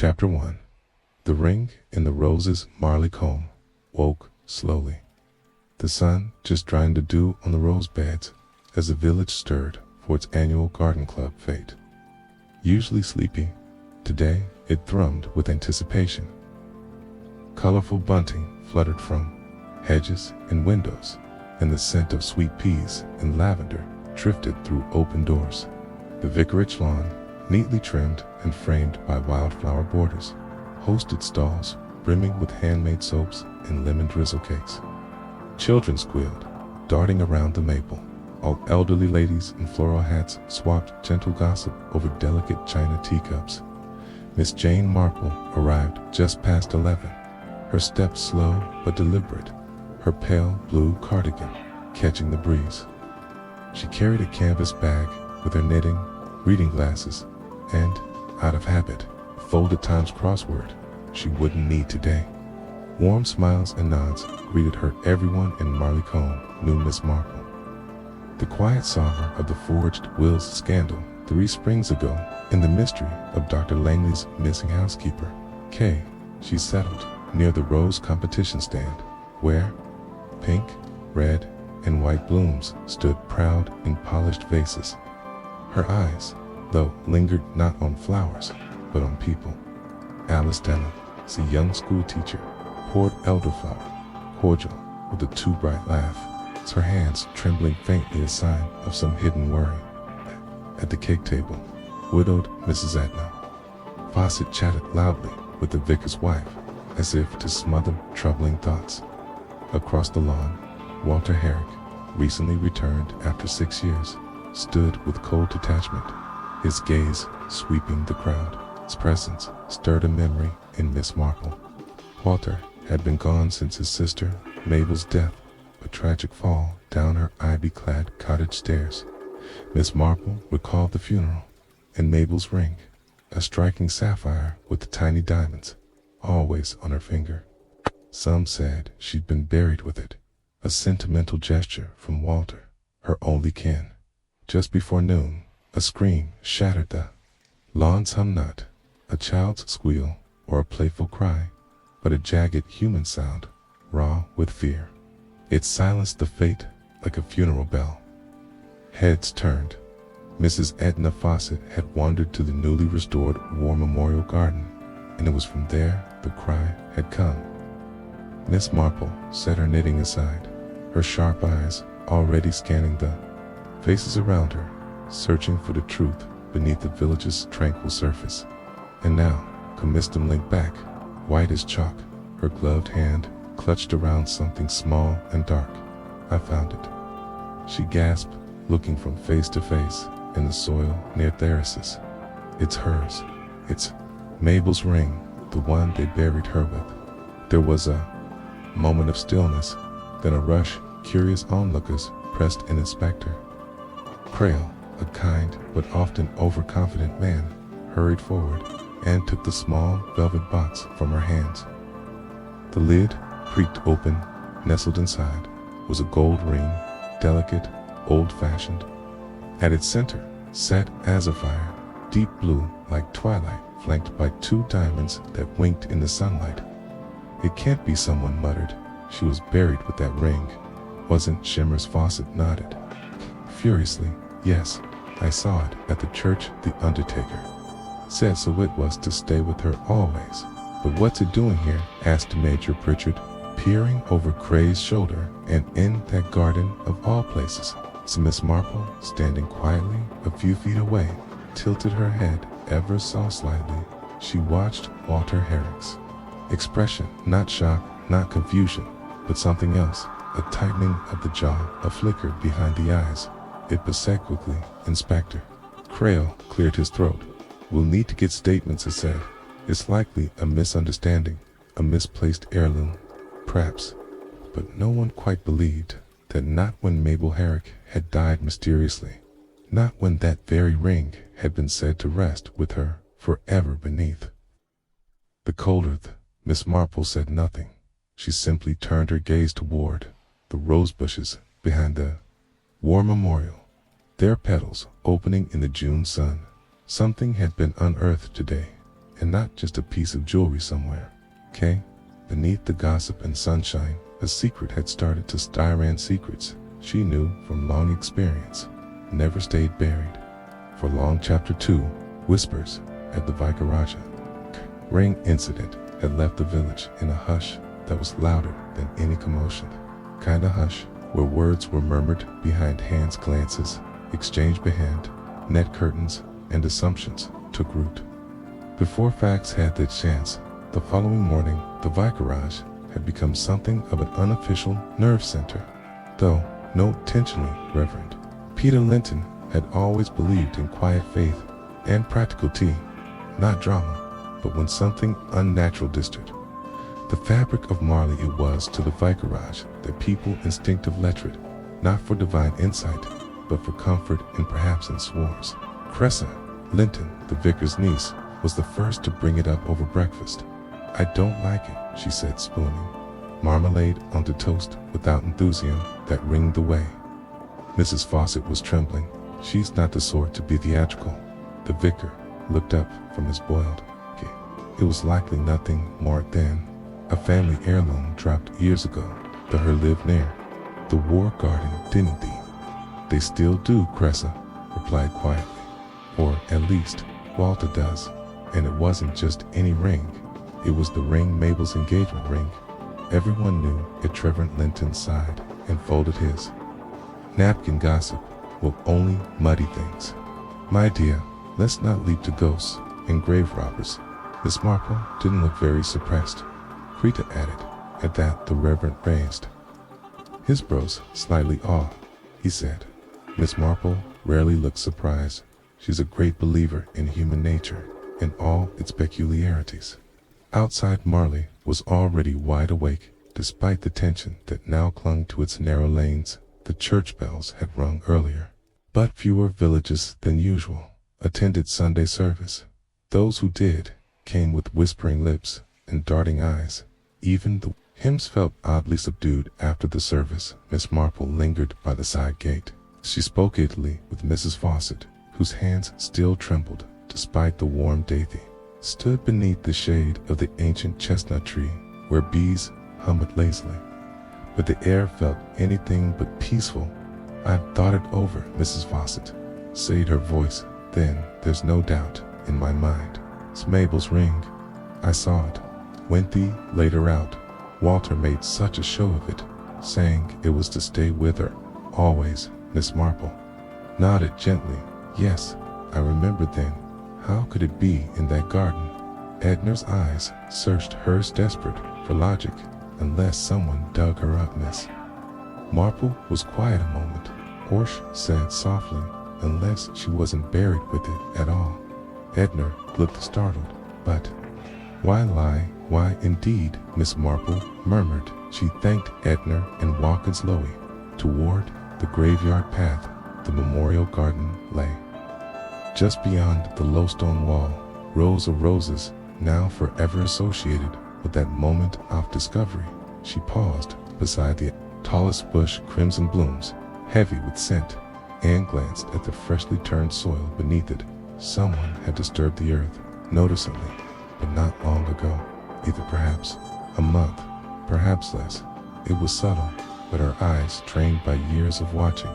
Chapter 1. The ring in the roses. Marley comb woke slowly. The sun just drying the dew on the rose beds as the village stirred for its annual garden club fete. Usually sleepy, today it thrummed with anticipation. Colorful bunting fluttered from hedges and windows, and the scent of sweet peas and lavender drifted through open doors. The vicarage lawn, neatly trimmed and framed by wildflower borders, hosted stalls brimming with handmade soaps and lemon drizzle cakes. Children squealed, darting around the maple, while elderly ladies in floral hats swapped gentle gossip over delicate china teacups. Miss Jane Marple arrived just past 11, her steps slow but deliberate, her pale blue cardigan catching the breeze. She carried a canvas bag with her knitting, reading glasses, and, out of habit, folded Times crossword she wouldn't need today. Warm smiles and nods greeted her. Everyone in Marley Combe knew Miss Marple, the quiet solver of the Forged Wills scandal 3 springs ago. In the mystery of Dr. Langley's missing housekeeper, Kay, she settled near the rose competition stand, where pink, red, and white blooms stood proud in polished vases. Her eyes, though, lingered not on flowers, but on people. Alice Della, the young school teacher, poured elderflower, cordial with a too bright laugh, her hands trembling faintly, a sign of some hidden worry. At the cake table, widowed Mrs. Edna Fawcett chatted loudly with the vicar's wife, as if to smother troubling thoughts. Across the lawn, Walter Herrick, recently returned after 6 years, stood with cold detachment, his gaze sweeping the crowd. His presence stirred a memory in Miss Marple. Walter had been gone since his sister Mabel's death, a tragic fall down her ivy-clad cottage stairs. Miss Marple recalled the funeral, and Mabel's ring, a striking sapphire with tiny diamonds, always on her finger. Some said she'd been buried with it, a sentimental gesture from Walter, her only kin. Just before noon, a scream shattered the lawn's hum, not a child's squeal or a playful cry, but a jagged human sound, raw with fear. It silenced the fete like a funeral bell. Heads turned. Mrs. Edna Fawcett had wandered to the newly restored War Memorial Garden, and it was from there the cry had come. Miss Marple set her knitting aside, her sharp eyes already scanning the faces around her, searching for the truth beneath the village's tranquil surface. And now, Camistum linked back, white as chalk, her gloved hand clutched around something small and dark. "I found it," she gasped, looking from face to face in the soil near Therese's. "It's hers. It's Mabel's ring, the one they buried her with." There was a moment of stillness, then a rush. Curious onlookers pressed an inspector. Crail, a kind but often overconfident man, hurried forward and took the small velvet box from her hands. The lid creaked open. Nestled inside was a gold ring, delicate, old-fashioned. At its center sat azure, deep blue like twilight, flanked by 2 diamonds that winked in the sunlight. "It can't be," someone muttered. "She was buried with that ring, wasn't Shimmers?" Fawcett nodded furiously. "Yes, I saw it at the church. The undertaker said so it was to stay with her always." "But what's it doing here?" asked Major Pritchard, peering over Cray's shoulder. "And in that garden of all places?" So Miss Marple, standing quietly a few feet away, tilted her head ever so slightly. She watched Walter Herrick's expression, not shock, not confusion, but something else, a tightening of the jaw, a flicker behind the eyes. It passed quickly. "Inspector." Crail cleared his throat. "We'll need to get statements," he said. "It's likely a misunderstanding, a misplaced heirloom, perhaps." But no one quite believed that, not when Mabel Herrick had died mysteriously, not when that very ring had been said to rest with her forever beneath. The colder Miss Marple said nothing. She simply turned her gaze toward the rose bushes behind the War Memorial, their petals opening in the June sun. Something had been unearthed today, and not just a piece of jewelry somewhere. Okay? Beneath the gossip and sunshine, a secret had started to stir, and secrets, she knew from long experience, never stayed buried. For long. Chapter 2, Whispers at the Vicaraja. Ring incident had left the village in a hush that was louder than any commotion. Kinda hush, where words were murmured behind hands, glances exchanged behind net curtains, and assumptions took root. Before facts had their chance, the following morning, the Vicarage had become something of an unofficial nerve center. Though no intentionally reverent, Peter Linton had always believed in quiet faith and practical tea, not drama, but when something unnatural disturbed the fabric of Marley, it was to the Vicarage that people instinctively lettered, not for divine insight, but for comfort and perhaps in swores. Cressa Linton, the vicar's niece, was the first to bring it up over breakfast. "I don't like it," she said, spooning marmalade onto toast without enthusiasm that ringed the way. Mrs. Fawcett was trembling. "She's not the sort to be theatrical." The vicar looked up from his boiled cake. It was likely nothing more than a family heirloom dropped years ago. The her lived near the war garden, didn't they? "They still do," Cressa replied quietly. "Or at least, Walter does. And it wasn't just any ring. It was the ring, Mabel's engagement ring." Everyone knew at Trevor Linton's side and folded his. Napkin gossip will only muddy things. "My dear, let's not leap to ghosts and grave robbers." Miss Marple didn't look very suppressed. Creta added. At that, the Reverend raised his brows slightly off. He said, "Miss Marple rarely looks surprised. She's a great believer in human nature and all its peculiarities." Outside, Marley was already wide awake, despite the tension that now clung to its narrow lanes. The church bells had rung earlier, but fewer villagers than usual attended Sunday service. Those who did came with whispering lips and darting eyes. Even the hymns felt oddly subdued after the service. Miss Marple lingered by the side gate. She spoke idly with Mrs. Fawcett, whose hands still trembled despite the warm day. They stood beneath the shade of the ancient chestnut tree, where bees hummed lazily, but the air felt anything but peaceful. "I've thought it over, Mrs. Fawcett," said her voice. "Then there's no doubt in my mind. It's Mabel's ring. I saw it when thee laid her out. Walter made such a show of it, saying it was to stay with her always." Miss Marple nodded gently. "Yes, I remember then. How could it be in that garden?" Edna's eyes searched hers, desperate for logic. "Unless someone dug her up, Miss." Marple was quiet a moment. Horsch said softly, "Unless she wasn't buried with it at all." Edna looked startled. "But why lie? Why indeed?" Miss Marple murmured. She thanked Edna and walked slowly toward the graveyard path. The memorial garden lay just beyond the low stone wall, rows of roses now forever associated with that moment of discovery. She paused beside the tallest bush, crimson blooms, heavy with scent, and glanced at the freshly turned soil beneath it. Someone had disturbed the earth noticeably, but not long ago. Either perhaps a month, perhaps less. It was subtle, but her eyes, trained by years of watching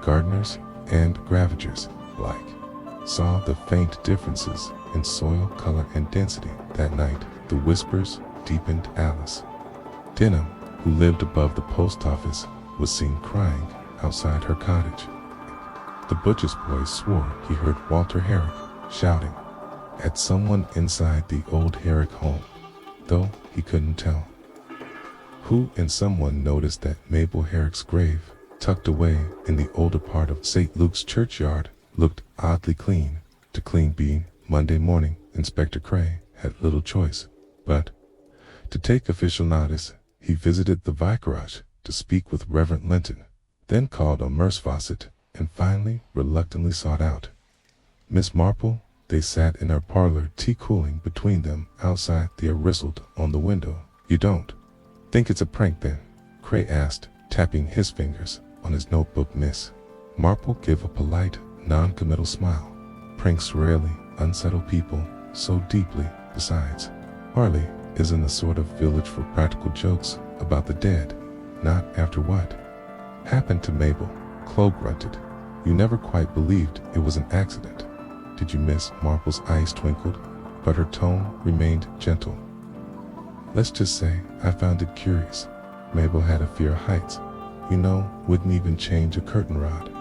gardeners and gravagers alike, saw the faint differences in soil color and density. That night, the whispers deepened. Alice Denham, who lived above the post office, was seen crying outside her cottage. The butcher's boy swore he heard Walter Herrick shouting at someone inside the old Herrick home, though he couldn't tell who. And someone noticed that Mabel Herrick's grave, tucked away in the older part of St. Luke's churchyard, looked oddly clean. To clean being Monday morning, Inspector Cray had little choice but to take official notice. He visited the Vicarage to speak with Reverend Linton, then called on Miss Fawcett, and finally reluctantly sought out Miss Marple. They sat in her parlor, tea cooling between them. Outside, the air whistled on the window. "You don't think it's a prank then?" Cray asked, tapping his fingers on his notebook. Miss Marple gave a polite, non-committal smile. "Pranks rarely unsettle people. so deeply. Besides, Marley isn't the sort of village for practical jokes about the dead. Not after what happened to Mabel. Chloe grunted. You never quite believed it was an accident, did you? Miss Marple's eyes twinkled, but her tone remained gentle. Let's just say I found it curious. Mabel had a fear of heights. You know, wouldn't even change a curtain rod.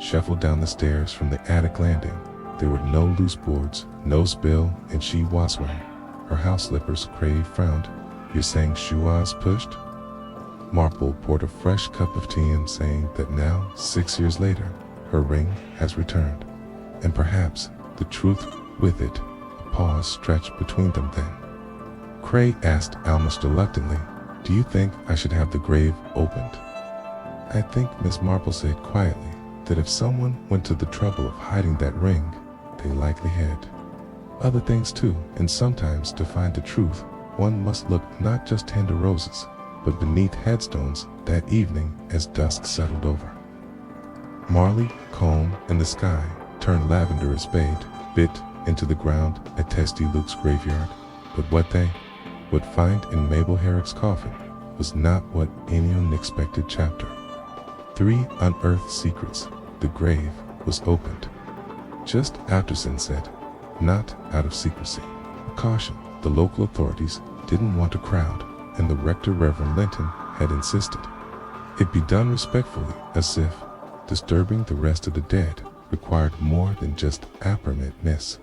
Shuffled down the stairs from the attic landing. There were no loose boards, no spill, and she was wearing her house slippers. Crave frowned. You're saying she was pushed? Marple poured a fresh cup of tea and saying that now, 6 years later, her ring has returned. And perhaps the truth with it. A pause stretched between them then. Cray asked almost reluctantly, do you think I should have the grave opened? I think, Miss Marple said quietly, that if someone went to the trouble of hiding that ring, they likely had other things too, and sometimes to find the truth, one must look not just tender roses, but beneath headstones. That evening, as dusk settled over Marley, comb, and the sky turned lavender as Bade bit into the ground at Testy Luke's graveyard. But what they would find in Mabel Herrick's coffin was not what any unexpected chapter. 3 Unearthed Secrets. The grave was opened just after sunset, not out of secrecy. Caution, the local authorities didn't want a crowd, and the rector, Reverend Linton, had insisted it be done respectfully, as if disturbing the rest of the dead required more than just apparent. Miss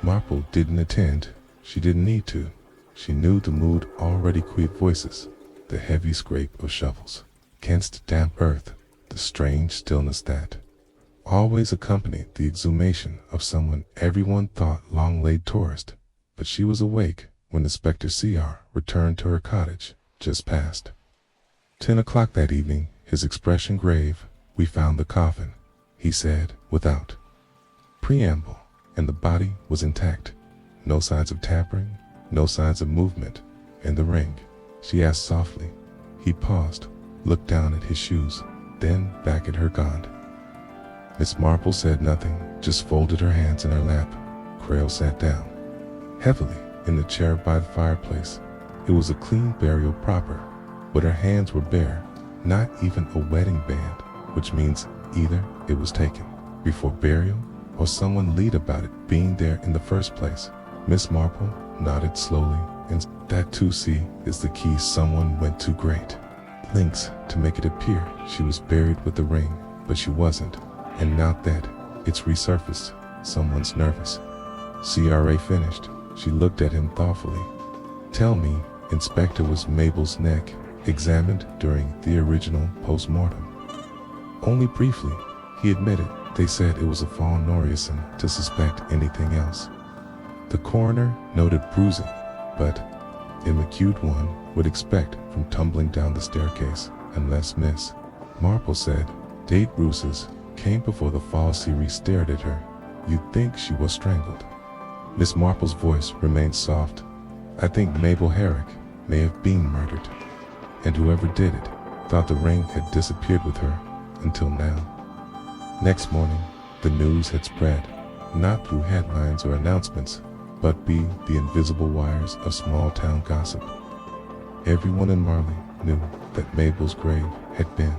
Marple didn't attend. She didn't need to. She knew the mood already. Quiet voices, the heavy scrape of shovels against damp earth, the strange stillness that always accompanied the exhumation of someone everyone thought long laid tourist. But she was awake when Inspector C.R. returned to her cottage just past 10 o'clock that evening, his expression grave. We found the coffin, he said without preamble, and the body was intact. No signs of tampering, no signs of movement. And the ring? She asked softly. He paused, looked down at his shoes, then back at her. Gone. Miss Marple said nothing, just folded her hands in her lap. Crail sat down heavily in the chair by the fireplace. It was a clean burial proper, but her hands were bare, not even a wedding band, which means either it was taken before burial or someone lied about it being there in the first place. Miss Marple nodded slowly, and that too, see, is the key. Someone went to great lengths to make it appear she was buried with the ring, but she wasn't. And now that it's resurfaced, someone's nervous. CRA finished. She looked at him thoughtfully. Tell me, Inspector, was Mabel's neck examined during the original post-mortem? Only briefly, he admitted. They said it was a fall. No reason to suspect anything else. The coroner noted bruising, but an acute one would expect from tumbling down the staircase, unless Miss Marple said date bruises came before the fall. Siri stared at her. You'd think she was strangled. Miss Marple's voice remained soft. I think Mabel Herrick may have been murdered, and whoever did it thought the ring had disappeared with her until now. Next morning, the news had spread, not through headlines or announcements, but via the invisible wires of small-town gossip. Everyone in Marley knew that Mabel's grave had been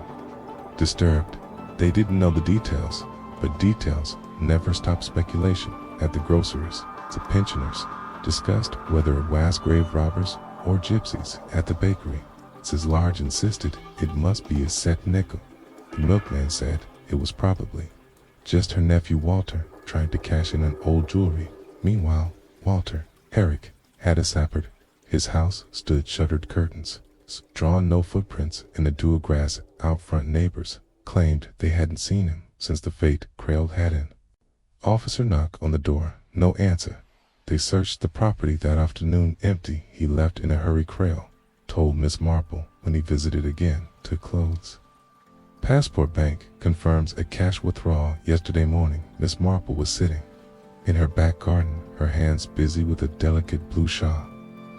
disturbed. They didn't know the details, but details never stopped speculation. At the grocer's, the pensioners discussed whether it was grave robbers or gypsies. At the bakery, Mrs. Large insisted it must be a set nickel. The milkman said it was probably just her nephew Walter trying to cash in on old jewelry. Meanwhile, Walter Herrick had a sappered. His house stood shuttered curtains, drawn no footprints in the dewy grass out front. Neighbors claimed they hadn't seen him since the fate Crail had in. Officer knock on the door, no answer. They searched the property that afternoon. Empty. He left in a hurry. Crail told Miss Marple when he visited again to clothes. Passport Bank confirms a cash withdrawal yesterday morning. Miss Marple was sitting in her back garden, her hands busy with a delicate blue shawl.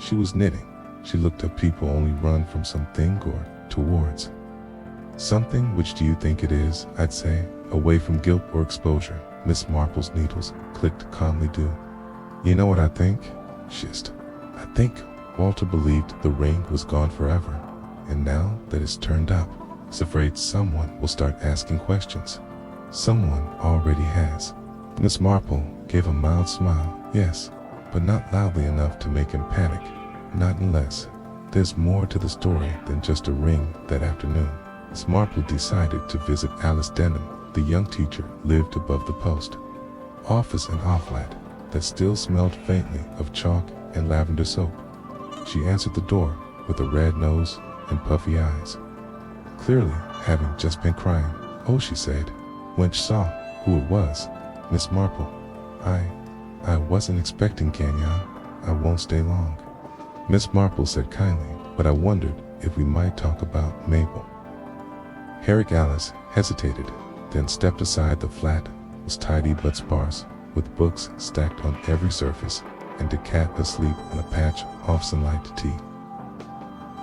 She was knitting. She looked up. People only run from something or towards something. Which do you think it is? I'd say away from guilt or exposure. Miss Marple's needles clicked calmly. Do You know what I think? Shist. I think Walter believed the ring was gone forever, and now that it's turned up, he's afraid someone will start asking questions. Someone already has. Miss Marple gave a mild smile. Yes, but not loudly enough to make him panic. Not unless there's more to the story than just a ring that afternoon. Miss Marple decided to visit Alice Denham. The young teacher lived above the post office in Offlat that still smelled faintly of chalk and lavender soap. She answered the door with a red nose and puffy eyes, clearly having just been crying. "Oh," she said, when she saw who it was. "Miss Marple, I wasn't expecting Canyon. I won't stay long." Miss Marple said kindly, "But I wondered if we might talk about Mabel." Herrick Alice hesitated, then stepped aside. The flat was tidy but sparse, with books stacked on every surface and a cat asleep on a patch of sunlight tea.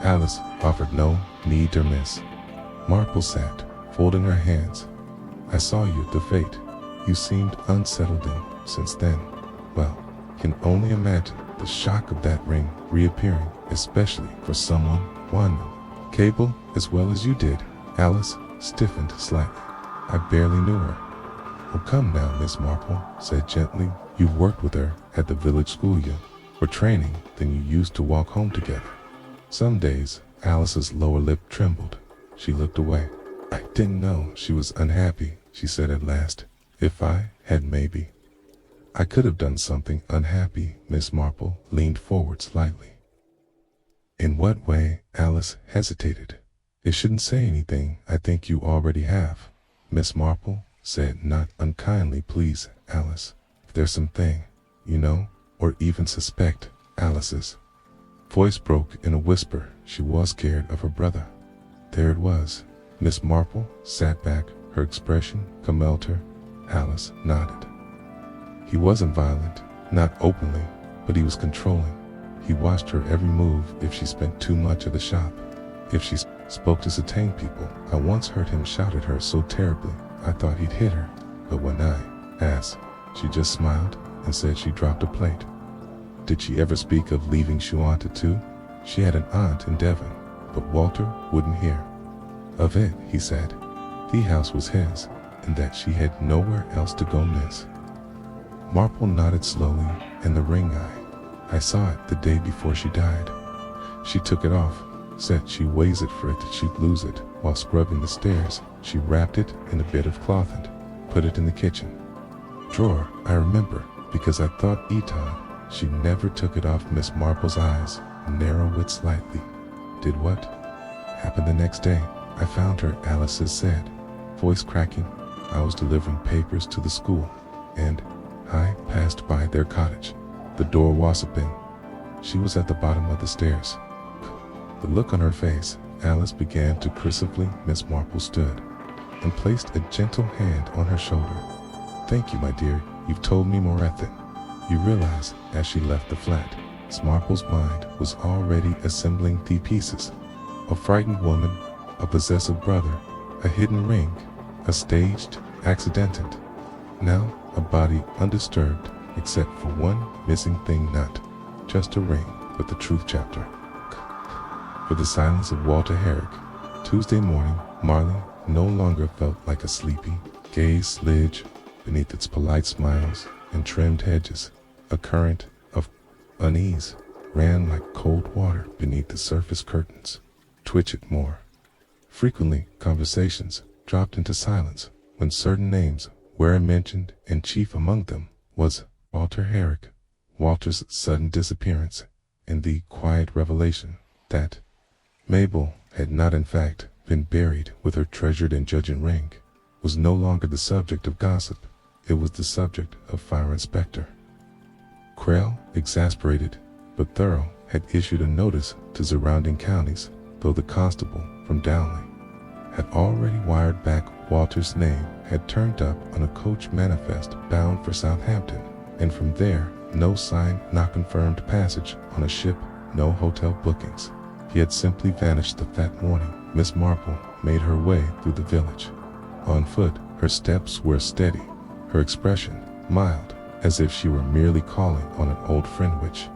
Alice offered no need or miss. Marple sat, folding her hands. "I saw you at the fete. You seemed unsettled in since then. Well, can only imagine the shock of that ring reappearing, especially for someone one Cable as well as you did." Alice stiffened slightly. "I barely knew her." "Oh, come now," Miss Marple said gently. "You've worked with her at the village school. You were training, then you used to walk home together." Some days, Alice's lower lip trembled. She looked away. "I didn't know she was unhappy," she said at last. "If I had, maybe I could have done something unhappy." Miss Marple leaned forward slightly. "In what way?" Alice hesitated. "It shouldn't say anything I think you already have," Miss Marple said, not unkindly. "Please, Alice, if there's something, you know, or even suspect." Alice's voice broke in a whisper. She was scared of her brother. There it was. Miss Marple sat back, her expression cameled her. Alice nodded. "He wasn't violent, not openly, but he was controlling. He watched her every move. If she spent too much at the shop, if she spoke to certain people, I once heard him shout at her so terribly I thought he'd hit her. But when I asked, she just smiled and said she dropped a plate." "Did she ever speak of leaving? She wanted to. She had an aunt in Devon, but Walter wouldn't hear of it. He said the house was his, and that she had nowhere else to go." Miss Marple nodded slowly. "And the ring, I saw it the day before she died. She took it off, said she weighs it for it that she'd lose it. While scrubbing the stairs, she wrapped it in a bit of cloth and put it in the kitchen drawer. I remember, because I thought Eton. She never took it off." Miss Marple's eyes narrowed slightly. "Did what happened the next day?" "I found her," Alice said, voice cracking. "I was delivering papers to the school, and I passed by their cottage. The door was open. She was at the bottom of the stairs." The look on her face, Alice began to crisply. Miss Marple stood and placed a gentle hand on her shoulder. "Thank you, my dear. You've told me more than you realize." As she left the flat, Miss Marple's mind was already assembling the pieces. A frightened woman, a possessive brother, a hidden ring, a staged accident. Now a body undisturbed except for one missing thing, not just a ring, but the truth chapter. For the silence of Walter Herrick. Tuesday morning, Marley no longer felt like a sleepy, gay sledge beneath its polite smiles and trimmed hedges. A current of unease ran like cold water beneath the surface curtains. Twitch it more. Frequently, conversations dropped into silence when certain names were mentioned, and chief among them was Walter Herrick. Walter's sudden disappearance, and the quiet revelation that Mabel had not in fact been buried with her treasured and judging ring, was no longer the subject of gossip. It was the subject of Fire Inspector Krell. Exasperated but thorough, had issued a notice to surrounding counties, though the constable from Downley had already wired back. Walter's name had turned up on a coach manifest bound for Southampton, and from there no sign, not confirmed passage on a ship, no hotel bookings. He had simply vanished that morning. Miss Marple made her way through the village. On foot, her steps were steady, her expression mild, as if she were merely calling on an old friend, which,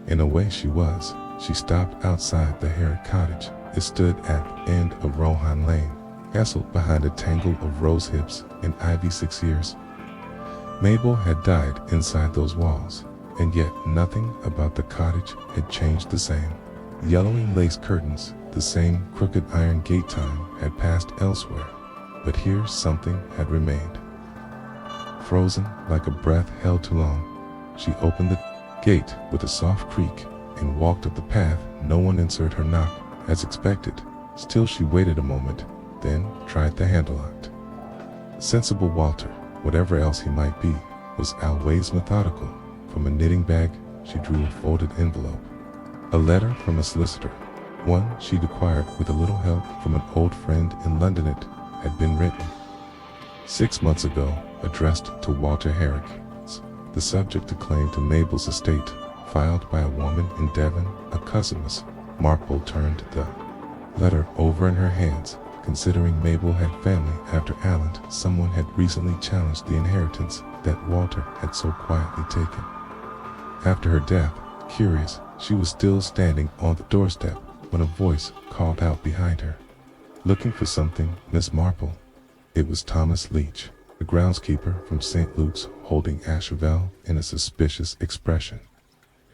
in a way, she was. She stopped outside the Herrick cottage. It stood at the end of Rohan Lane, nestled behind a tangle of rose hips and ivy. 6 years. Mabel had died inside those walls, and yet nothing about the cottage had changed the same. Yellowing lace curtains, the same crooked iron gate time had passed elsewhere, but here something had remained. Frozen like a breath held too long, she opened the gate with a soft creak and walked up the path. No one answered her knock, as expected. Still she waited a moment, then tried the handle locked. Sensible Walter, whatever else he might be, was always methodical. From a knitting bag, she drew a folded envelope. A letter from a solicitor, one she'd acquired with a little help from an old friend in London. It had been written 6 months ago, addressed to Walter Herrick. The subject, a claim to Mabel's estate, filed by a woman in Devon, a cousiness. Marple turned the letter over in her hands. Considering Mabel had family after Alan, someone had recently challenged the inheritance that Walter had so quietly taken. After her death, curious, she was still standing on the doorstep when a voice called out behind her. "Looking for something, Miss Marple?" It was Thomas Leach, the groundskeeper from St. Luke's, holding Asherville in a suspicious expression.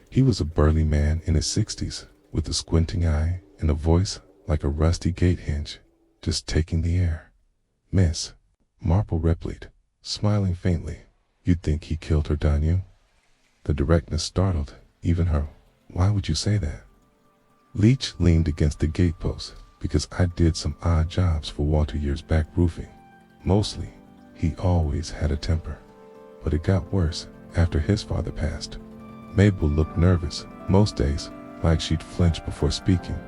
He was a burly man in his 60s, with a squinting eye and a voice like a rusty gate hinge, just taking the air. "Miss," Marple replied, smiling faintly, "you'd think he killed her, don't you?" The directness startled even her. "Why would you say that?" Leach leaned against the gatepost. "Because I did some odd jobs for Walter years back, roofing. Mostly, he always had a temper. But it got worse after his father passed." Mabel looked nervous, most days, like she'd flinch before speaking.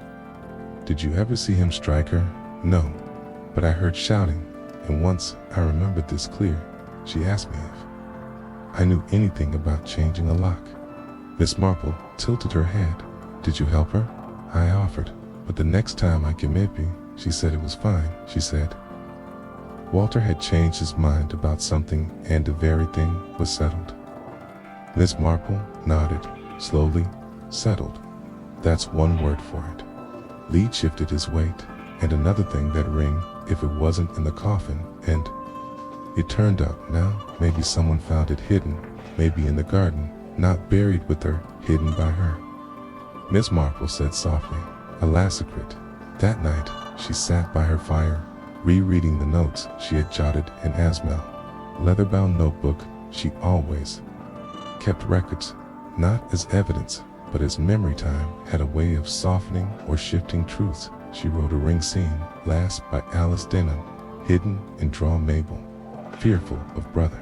"Did you ever see him strike her?" "No, but I heard shouting, and once I remembered this clear. She asked me if I knew anything about changing a lock." Miss Marple tilted her head. "Did you help her?" I offered, "but the next time I came maybe, she said it was fine," she said. Walter had changed his mind about something, and if everything was settled. Miss Marple nodded, slowly. "Settled. That's one word for it." Lee shifted his weight, and another thing, that ring, if it wasn't in the coffin, and it turned up now, maybe someone found it hidden, maybe in the garden, not buried with her, hidden by her. Miss Marple said softly, "A secret." That night, she sat by her fire, rereading the notes she had jotted in Asmel. Leather-bound notebook. She always kept records, not as evidence, but as memory. Time had a way of softening or shifting truths. She wrote a ring scene, last by Alice Denham, hidden in draw Mabel, fearful of brother.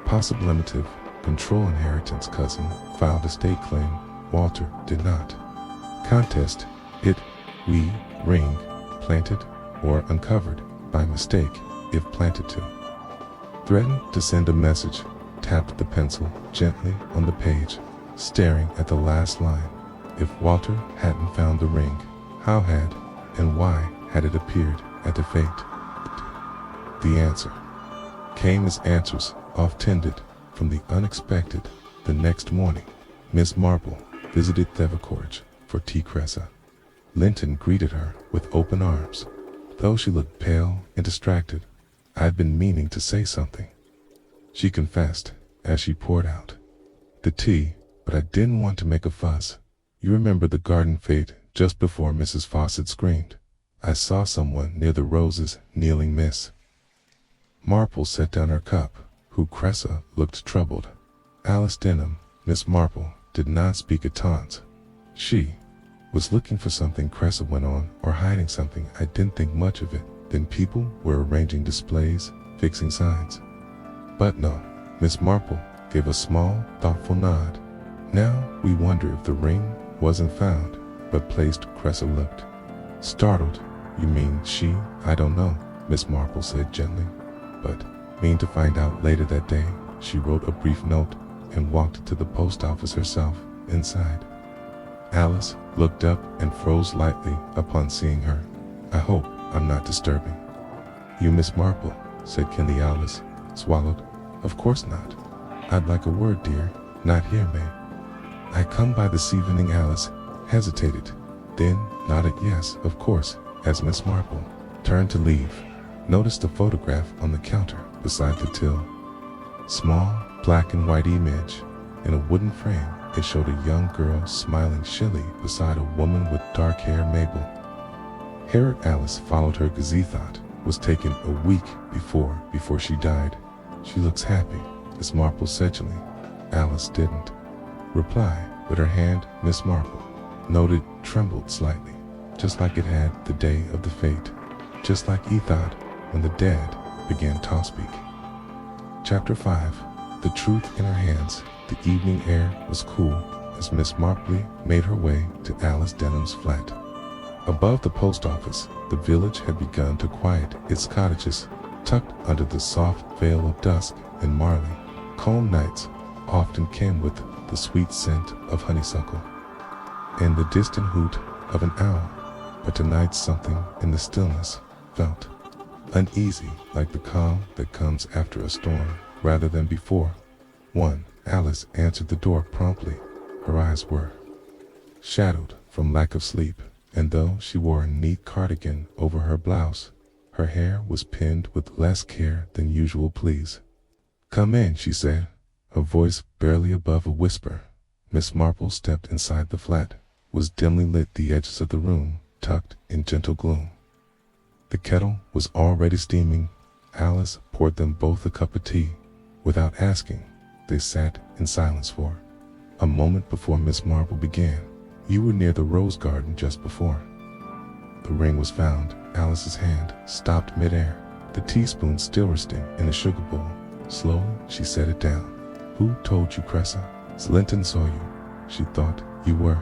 Possible limitive, control inheritance, cousin, filed estate claim, Walter did not. Contest, it, we, ring, planted, or uncovered, by mistake, if planted to. Threatened to send a message, tapped the pencil gently on the page, staring at the last line. If Walter hadn't found the ring, how had and why had it appeared at the fate? The answer came as answers oft tended from the unexpected. The next morning, Miss Marple visited Thevacorge for tea. Cressa Linton greeted her with open arms, though she looked pale and distracted. "I've been meaning to say something," she confessed as she poured out the tea, "but I didn't want to make a fuss. You remember the garden fete just before Mrs. Fawcett screamed? I saw someone near the roses kneeling." Miss Marple set down her cup, who Cressa looked troubled. Alice Denham, Miss Marple, did not speak a taunt. She was looking for something, Cressa went on, or hiding something. I didn't think much of it. Then people were arranging displays, fixing signs. But no, Miss Marple gave a small, thoughtful nod. Now we wonder if the ring wasn't found, but placed. Cressa looked startled. "You mean she?" "I don't know," Miss Marple said gently, "but mean to find out later that day." She wrote a brief note and walked to the post office herself. Inside, Alice looked up and froze lightly upon seeing her. "I hope I'm not disturbing you, Miss Marple," said Kenny. Alice swallowed. "Of course not." I'd like a word, dear. Not here, May. I come by this evening. Alice hesitated, then nodded yes, of course, as Miss Marple turned to leave. Noticed a photograph on the counter beside the till. Small, black and white image in a wooden frame. It showed a young girl smiling shyly beside a woman with dark hair, Mabel. Here Alice followed her because he thought was taken a week before she died. She looks happy, Miss Marple said gently. Alice didn't reply, but her hand, Miss Marple noted, trembled slightly, just like it had the day of the fete, just like he thought when the dead began to speak. Chapter 5. The truth in her hands. The evening air was cool as Miss Marple made her way to Alice Denham's flat. Above the post office, the village had begun to quiet its cottages, tucked under the soft veil of dusk, and Marley Combe nights often came with the sweet scent of honeysuckle and the distant hoot of an owl. But tonight something in the stillness felt uneasy, like the calm that comes after a storm rather than before one. Alice answered the door promptly. Her eyes were shadowed from lack of sleep, and though she wore a neat cardigan over her blouse, her hair was pinned with less care than usual. Please come in, she said, her voice barely above a whisper. Miss Marple stepped inside. The flat was dimly lit, the edges of the room tucked in gentle gloom. The kettle was already steaming. Alice poured them both a cup of tea. Without asking, they sat in silence for a moment before Miss Marple began. You were near the rose garden just before the ring was found. Alice's hand stopped midair, the teaspoon still resting in the sugar bowl. Slowly, she set it down. Who told you, Cressa? Linton saw you. She thought you were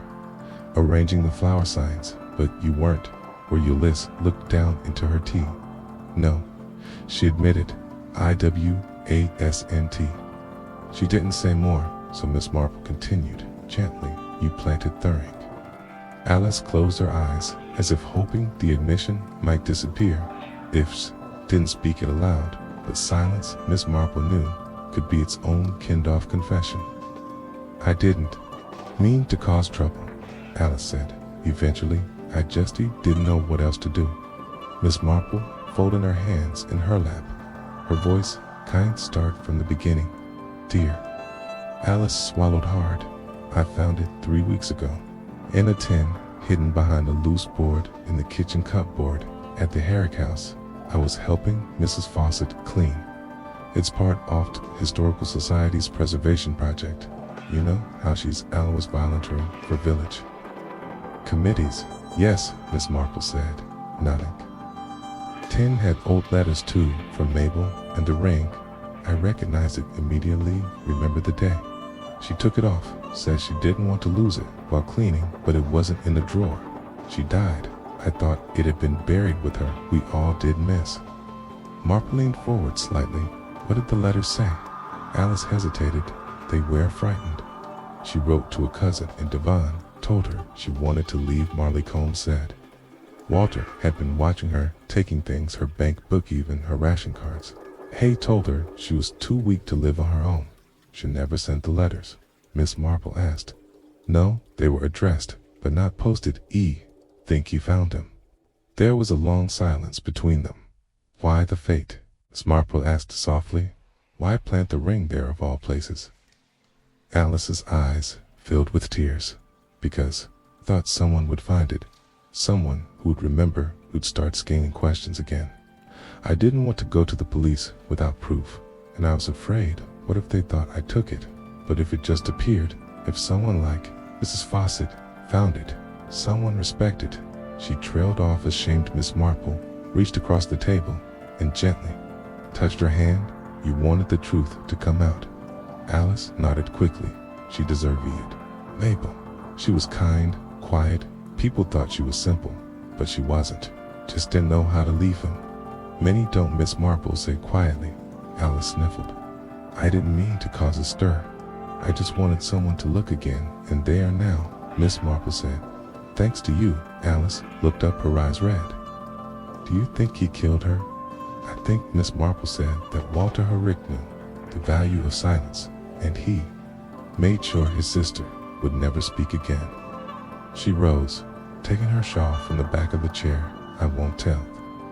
arranging the flower signs, but you weren't. Were you? Liz looked down into her tea. No, she admitted. IWASNT. She didn't say more, so Miss Marple continued gently. You planted the ring. Alice closed her eyes, as if hoping the admission might disappear. If she didn't speak it aloud, but silence, Miss Marple knew, could be its own kind-of confession. I didn't mean to cause trouble, Alice said. Eventually, I just didn't know what else to do. Miss Marple folded her hands in her lap. Her voice kind start from the beginning. Dear. Alice swallowed hard. I found it 3 weeks ago, in a tin, hidden behind a loose board in the kitchen cupboard at the Herrick house. I was helping Mrs. Fawcett clean. It's part of the Historical Society's preservation project. You know how she's always volunteering for village committees. Yes, Miss Marple said, nodding. Tin had old letters too, from Mabel, and the ring. I recognized it immediately, remembered the day. She took it off, said she didn't want to lose it while cleaning, but it wasn't in the drawer. She died. I thought it had been buried with her. We all did miss. Marple leaned forward slightly. What did the letters say? Alice hesitated. They were frightened. She wrote to a cousin in Devon, told her she wanted to leave. Marley Combe said Walter had been watching her, taking things, her bank book, even her ration cards. Hay told her she was too weak to live on her own. She never sent the letters. Miss Marple asked. No, they were addressed, but not posted. Think he found them. There was a long silence between them. Why the fate? Miss Marple asked softly. Why plant the ring there of all places? Alice's eyes filled with tears. Because I thought someone would find it. Someone who would remember, who'd start asking questions again. I didn't want to go to the police without proof, and I was afraid, what if they thought I took it? But if it just appeared, if someone like Mrs. Fawcett found it, someone respected. She trailed off, ashamed. Miss Marple reached across the table and gently touched her hand. You wanted the truth to come out. Alice nodded quickly. She deserved it. Mabel. She was kind, quiet. People thought she was simple, but she wasn't. Just didn't know how to leave him. Many don't, Miss Marple said quietly. Alice sniffled. I didn't mean to cause a stir. I just wanted someone to look again, and they are now, Miss Marple said. Thanks to you. Alice looked up, her eyes red. Do you think he killed her? I think, Miss Marple said, that Walter Herrick knew the value of silence. and he made sure his sister would never speak again. She rose, taking her shawl from the back of the chair. I won't tell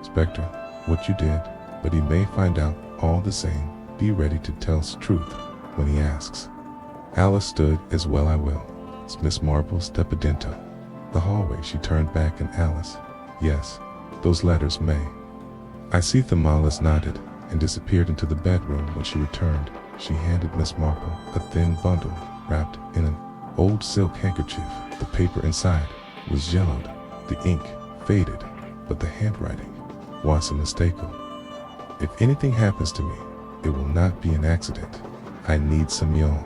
Spectre what you did, but he may find out all the same. Be ready to tell the truth when he asks. Alice stood as well. I will. It's Miss Marple stepped into the hallway. She turned back and Alice, yes, those letters may. I see Thamalis nodded and disappeared into the bedroom. When she returned, she handed Miss Marple a thin bundle wrapped in an old silk handkerchief. The paper inside was yellowed, the ink faded, but the handwriting wasn't mistakable. If anything happens to me, it will not be an accident. I need some y'all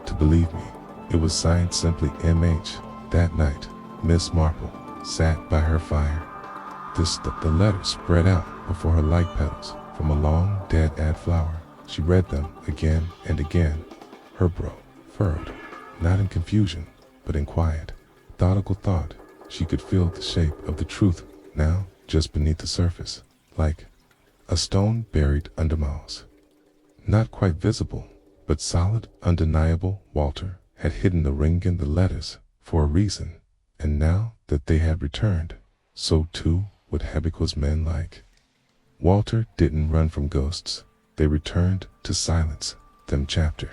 to believe me. It was signed simply MH. That night, Miss Marple sat by her fire. The letters spread out before her like petals from a long dead flower. She read them again and again. Her brow furrowed, not in confusion, but in quiet, methodical thought. She could feel the shape of the truth now just beneath the surface, like a stone buried under moss. Not quite visible, but solid, undeniable. Walter had hidden the ring and the letters for a reason, and now that they had returned, so too would Habiqua's men. Like Walter didn't run from ghosts, they returned to silence them. Chapter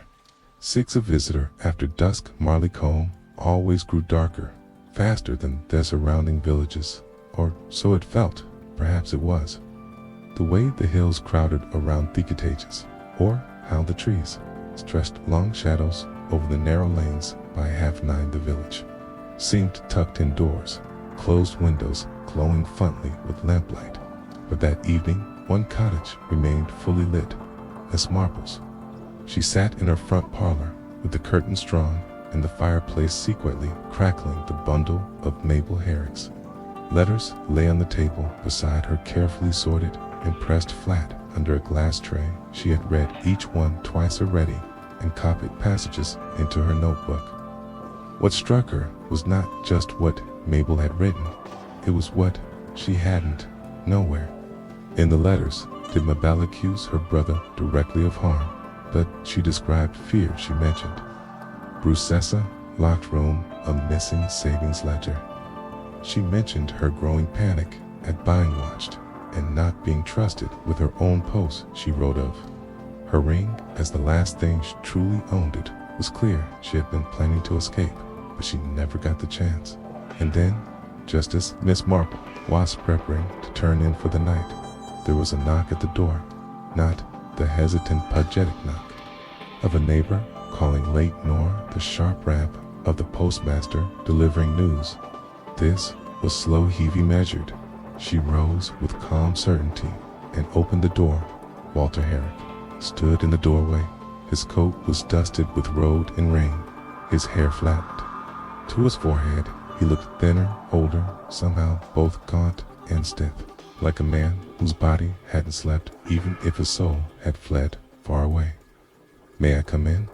6. A visitor after dusk. Marleycombe always grew darker, faster than their surrounding villages, or so it felt. Perhaps it was the way the hills crowded around the cottages, or how the trees stretched long shadows over the narrow lanes. By 9:30 the village seemed tucked indoors, closed windows glowing faintly with lamplight. But that evening, one cottage remained fully lit, Miss Marple's. She sat in her front parlor with the curtains drawn and the fireplace secretly crackling. The bundle of maple herrings letters lay on the table beside her, carefully sorted and pressed flat under a glass tray. She had read each one twice already and copied passages into her notebook. What struck her was not just what Mabel had written, it was what she hadn't. Nowhere in the letters did Mabel accuse her brother directly of harm, but she described fear. She mentioned Brucessa, locked room, a missing savings ledger. She mentioned her growing panic at buying watched and not being trusted with her own posts. She wrote of her ring as the last thing she truly owned. It was clear she had been planning to escape, but she never got the chance. And then, just as Miss Marple was preparing to turn in for the night, there was a knock at the door. Not the hesitant, apologetic knock of a neighbor calling late, nor the sharp rap of the postmaster delivering news. This was slow, heavy, measured. She rose with calm certainty and opened the door. Walter Herrick stood in the doorway. His coat was dusted with road and rain, his hair flattened to his forehead. He looked thinner, older, somehow both gaunt and stiff, like a man whose body hadn't slept, even if his soul had fled far away. "May I come in?"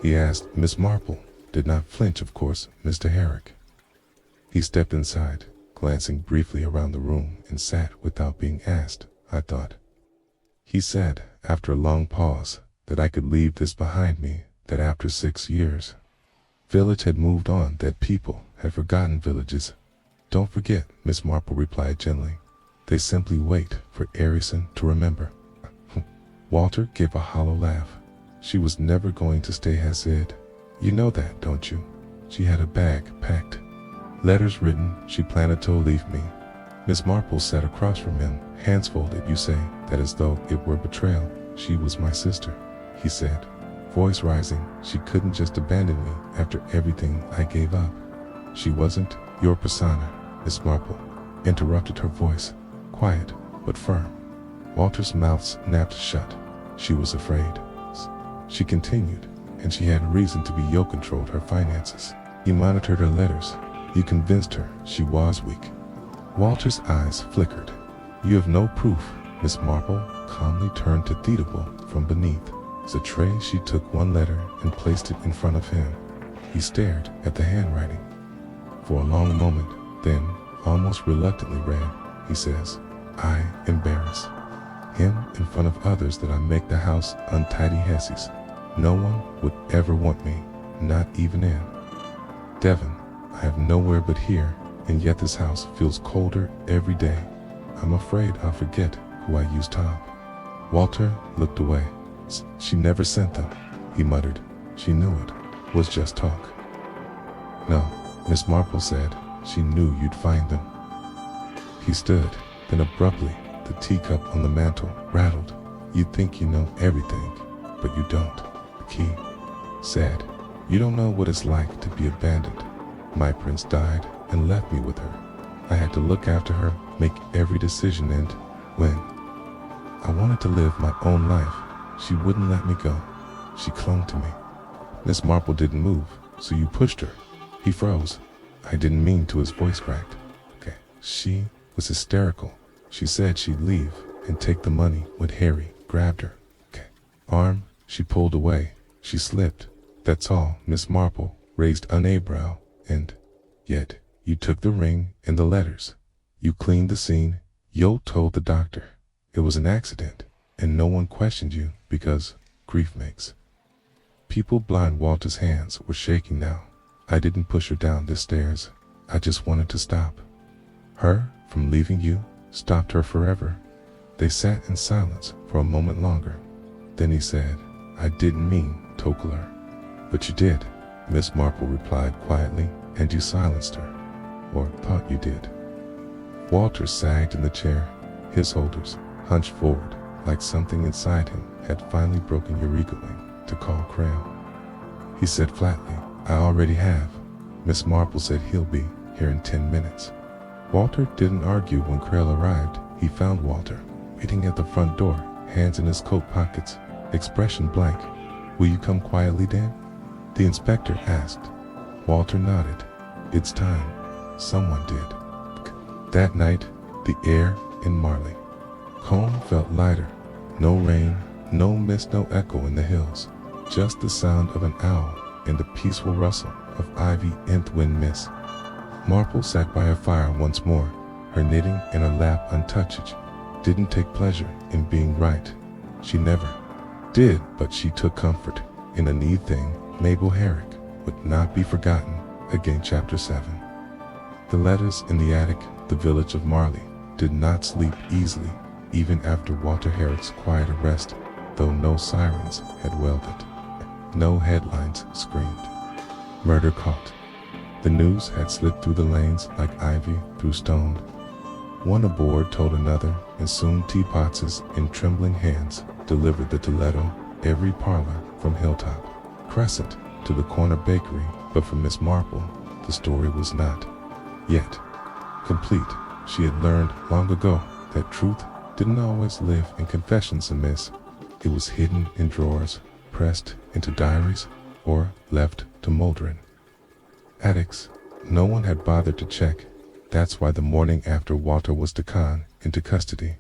he asked. Miss Marple did not flinch. Of course, Mr. Herrick. He stepped inside, glancing briefly around the room, and sat without being asked. "I thought," he said, after a long pause, "that I could leave this behind me, that after 6 years, village had moved on, that people had forgotten villages." "Don't forget," Miss Marple replied gently. "They simply wait for Arison to remember." Walter gave a hollow laugh. She was never going to stay, he said. "You know that, don't you?" She had a bag packed, letters written. She planned to leave me. Miss Marple sat across from him, hands folded. "You say that as though it were betrayal." "She was my sister," he said, voice rising. "She couldn't just abandon me after everything I gave up." "She wasn't your persona," Miss Marple interrupted, her voice quiet but firm. Walter's mouth snapped shut. "She was afraid," she continued, "and she had reason to be. You controlled her finances. You monitored her letters. You convinced her she was weak." Walter's eyes flickered. "You have no proof." Miss Marple calmly turned to Theodable from beneath the tray. She took one letter and placed it in front of him. He stared at the handwriting for a long moment, then almost reluctantly read. He says, "I embarrass him in front of others, that I make the house untidy. Hessies No one would ever want me, not even in. Devon, I have nowhere but here, and yet this house feels colder every day. I'm afraid I'll forget who I used to hop. Walter looked away. She never sent them, he muttered. She knew it was just talk. No, Miss Marple said. She knew you'd find them. He stood, then abruptly, the teacup on the mantel rattled. You think you know everything, but you don't. The key said, you don't know what it's like to be abandoned. My prince died and left me with her. I had to look after her, make every decision, and when I wanted to live my own life, she wouldn't let me go. She clung to me. Miss Marple didn't move, so you pushed her. He froze. I didn't mean to. His voice cracked. Okay. She was hysterical. She said she'd leave and take the money when Harry grabbed her. Okay. Arm, she pulled away. She slipped. That's all. Miss Marple raised an eyebrow. And yet, you took the ring and the letters. You cleaned the scene. Yo told the doctor it was an accident, and no one questioned you because grief makes people blind. Walter's hands were shaking now. I didn't push her down the stairs. I just wanted to stop her from leaving you, stopped her forever. They sat in silence for a moment longer. Then he said, I didn't mean Tokler. But you did, Miss Marple replied quietly, and you silenced her. Or thought you did. Walter sagged in the chair, his shoulders hunched forward, like something inside him had finally broken Eureka wing to call Crail. He said flatly, I already have. Miss Marple said he'll be here in 10 minutes. Walter didn't argue when Crail arrived. He found Walter waiting at the front door, hands in his coat pockets, expression blank. Will you come quietly, Dan? The inspector asked. Walter nodded. It's time. Someone did. That night, the air in Marley Combe felt lighter. No rain, no mist, no echo in the hills. Just the sound of an owl and the peaceful rustle of ivy in the wind mist. Marple sat by her fire once more, her knitting in her lap untouched. Didn't take pleasure in being right. She never did, but she took comfort in a neat thing. Mabel Herrick would not be forgotten. Again, Chapter 7. The letters in the attic, the village of Marley, did not sleep easily, even after Walter Herrick's quiet arrest, though no sirens had wailed it. No headlines screamed murder caught. The news had slipped through the lanes like ivy through stone. One aboard told another, and soon teapots in trembling hands delivered the Toledo, every parlor from Hilltop Crescent to the corner bakery. But for Miss Marple, the story was not yet complete. She had learned long ago that truth didn't always live in confessions and miss. It was hidden in drawers, pressed into diaries, or left to molder in attics. No one had bothered to check. That's why the morning after Walter was deconned into custody,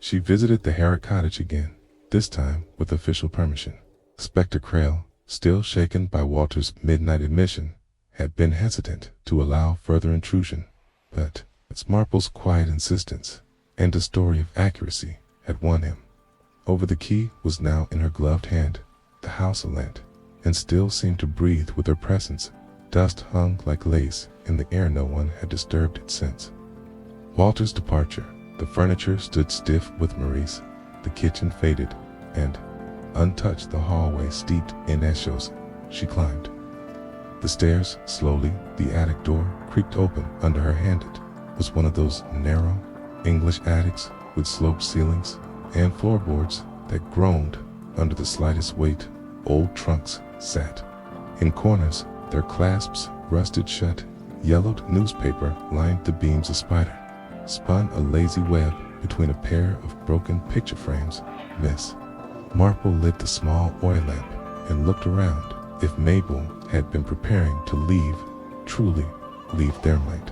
she visited the Herrick cottage again, this time with official permission. Inspector Crail, still shaken by Walter's midnight admission, had been hesitant to allow further intrusion, but Miss Marple's quiet insistence and a story of accuracy had won him over. The key was now in her gloved hand. The house alert, and still seemed to breathe with her presence. Dust hung like lace in the air. No one had disturbed it since Walter's departure. The furniture stood stiff with Maurice. The kitchen faded, and untouched the hallway steeped in echoes. She climbed the stairs slowly. The attic door creaked open under her hand. It was one of those narrow English attics with sloped ceilings and floorboards that groaned under the slightest weight. Old trunks sat in corners, their clasps rusted shut. Yellowed newspaper lined the beams. A spider spun a lazy web between a pair of broken picture frames. Miss Marple lit the small oil lamp and looked around. If Mabel had been preparing to leave, truly leave, there might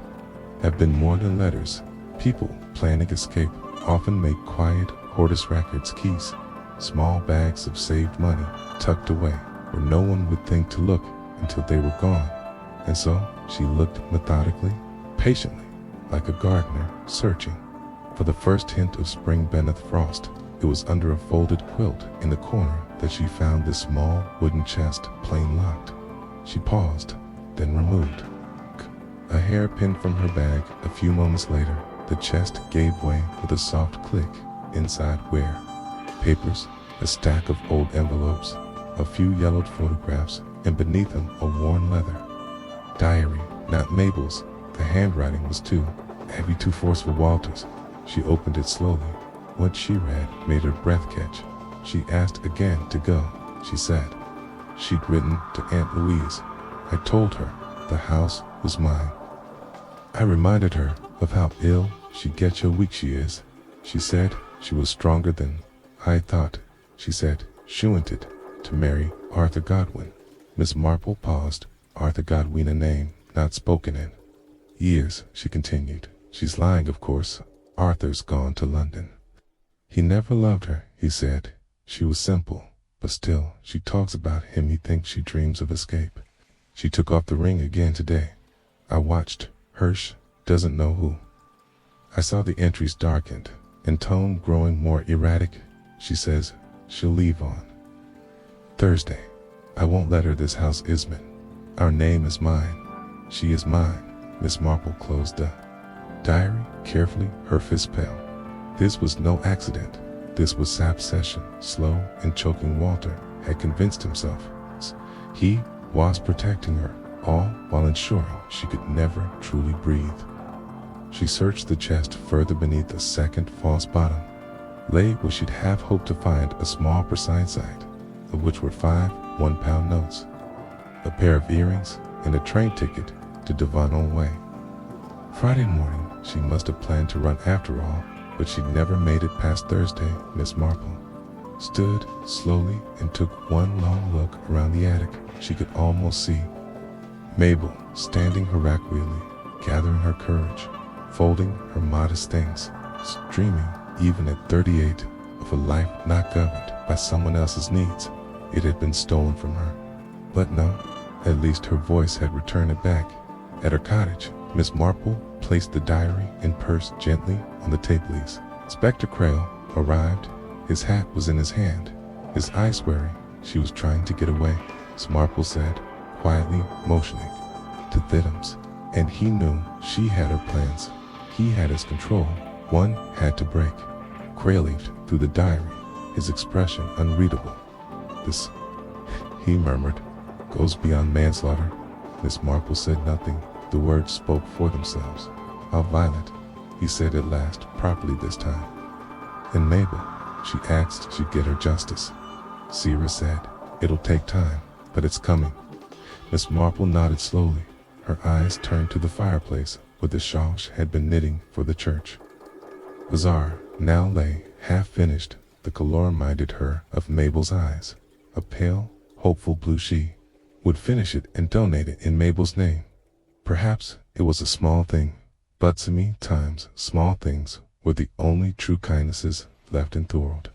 have been more than letters. People planning escape often make quiet hoarders records, keys, small bags of saved money tucked away where no one would think to look until they were gone. And so she looked methodically, patiently, like a gardener searching for the first hint of spring beneath frost. It was under a folded quilt in the corner that she found this small wooden chest plain locked. She paused, then removed a hairpin from her bag. A few moments later, the chest gave way with a soft click. Inside were papers, a stack of old envelopes, a few yellowed photographs, and beneath them a worn leather diary, not Mabel's. The handwriting was too heavy, too forceful Walter's. She opened it slowly. What she read made her breath catch. She asked again to go. She said she'd written to Aunt Louise. I told her the house was mine. I reminded her of how ill she gets, how weak she is. She said she was stronger than I thought. She said she wanted to marry Arthur Godwin. Miss Marple paused. Arthur Godwin, a name not spoken in years, she continued. She's lying, of course. Arthur's gone to London. He never loved her, he said. She was simple, but still, she talks about him. He thinks she dreams of escape. She took off the ring again today. I watched. Hirsch doesn't know who. I saw the entries darkened, and tone growing more erratic. She says she'll leave on Thursday. I won't let her. This house is mine. Our name is mine. She is mine. Miss Marple closed the diary carefully, her fist pale. This was no accident. This was sap session. Slow and choking, Walter had convinced himself he was protecting her, all while ensuring she could never truly breathe. She searched the chest further. Beneath the second false bottom lay what she'd have hoped to find: a small precise side, of which were 5 one-pound notes, a pair of earrings, and a train ticket to Devon Way. Friday morning. She must have planned to run after all, but she'd never made it past Thursday. Miss Marple stood slowly and took one long look around the attic. She could almost see Mabel standing heroically, gathering her courage, folding her modest things, dreaming, even at 38, of a life not governed by someone else's needs. It had been stolen from her. But no, at least her voice had returned it back. At her cottage, Miss Marple placed the diary and purse gently on the table-leaves. Inspector Crail arrived. His hat was in his hand, his eyes wary. She was trying to get away, Miss Marple said, quietly motioning to Thiddums. And he knew she had her plans. He had his control. One had to break. Crail leafed through the diary, his expression unreadable. This, he murmured, goes beyond manslaughter. Miss Marple said nothing. The words spoke for themselves. How violent, he said at last, properly this time. And Mabel, she asked she'd get her justice. Sierra said, it'll take time, but it's coming. Miss Marple nodded slowly. Her eyes turned to the fireplace where the shawl she had been knitting for the church bazaar now lay half finished. The color reminded her of Mabel's eyes. A pale, hopeful blue. She would finish it and donate it in Mabel's name. Perhaps it was a small thing, but to me times small things were the only true kindnesses left in the world.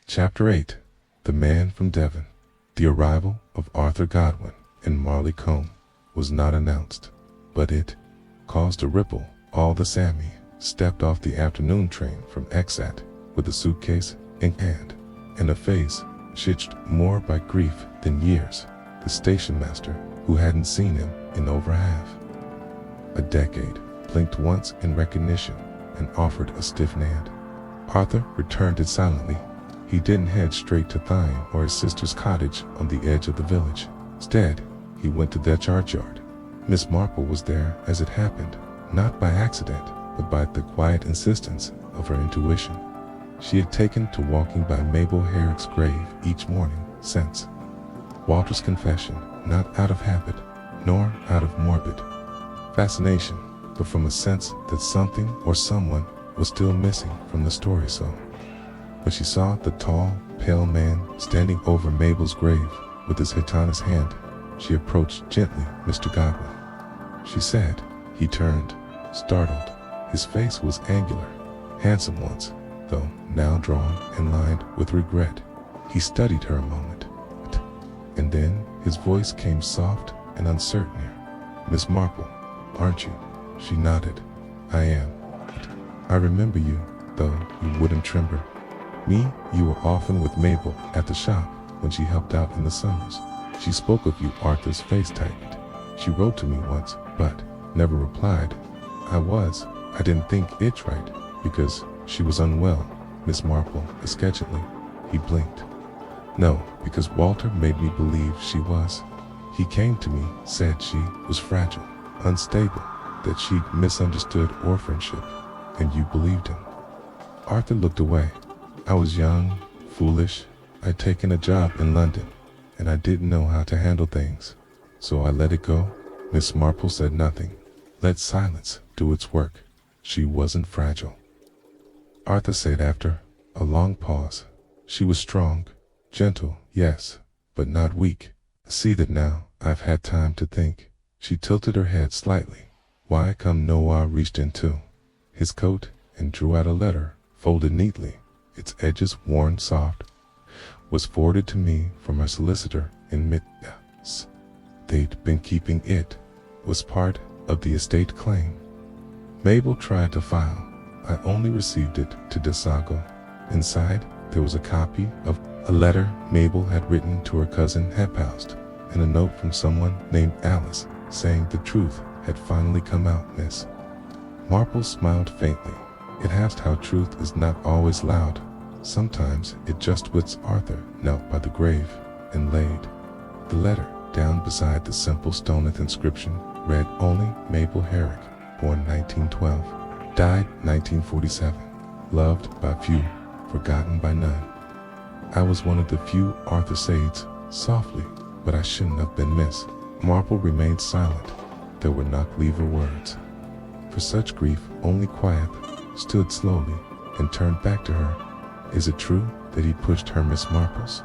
Chapter 8. The Man from Devon. The arrival of Arthur Godwin in Marley Combe was not announced, but it caused a ripple. All the Sammy stepped off the afternoon train from Exat with a suitcase in hand and a face stitched more by grief than years. The station master, who hadn't seen him in over half a decade, blinked once in recognition and offered a stiff hand. Arthur returned it silently. He didn't head straight to Thine or his sister's cottage on the edge of the village. Instead, he went to their churchyard. Miss Marple was there as it happened, not by accident, but by the quiet insistence of her intuition. She had taken to walking by Mabel Herrick's grave each morning since Walter's confession, not out of habit, nor out of morbid fascination, but from a sense that something or someone was still missing from the story. So, when she saw the tall, pale man standing over Mabel's grave with his hat on his hand, she approached gently. Mr. Godwin, she said. He turned, startled. His face was angular, handsome once, though now drawn and lined with regret. He studied her a moment, and then his voice came soft and uncertain. Miss Marple, aren't you? She nodded. I am. I remember you, though you wouldn't tremble. You were often with Mabel at the shop when she helped out in the summers. She spoke of you." Arthur's face tightened. "She wrote to me once, but never replied. I didn't think it's right, because she was unwell." Miss Marple, sketchily. He blinked. "No, because Walter made me believe she was. He came to me, said she was fragile, unstable, that she'd misunderstood orphanship, and you believed him." Arthur looked away. "I was young, foolish. I'd taken a job in London, and I didn't know how to handle things, so I let it go." Miss Marple said nothing. Let silence do its work. She wasn't fragile. Arthur said after a long pause, "She was strong, gentle, yes, but not weak. I see that now. I've had time to think." She tilted her head slightly. "Why come Noah reached into his coat and drew out a letter, folded neatly, its edges worn soft. Was forwarded to me from our solicitor in Midlands. They'd been keeping it. Was part of the estate claim. Mabel tried to file. I only received it to Desago. Inside, there was a copy of a letter Mabel had written to her cousin Hephoust, and a note from someone named Alice, saying the truth had finally come out." Miss Marple smiled faintly. It asked how truth is not always loud. Sometimes it just wits. Arthur knelt by the grave and laid the letter down beside the simple stone inscription. Read only Mabel Herrick, born 1912, died 1947, loved by few, forgotten by none. "I was one of the few," Arthur said softly, "but I shouldn't have been." Miss Marple remained silent. There were not lever words. For such grief, only quiet, stood slowly and turned back to her. "Is it true that he pushed her?" Miss Marple's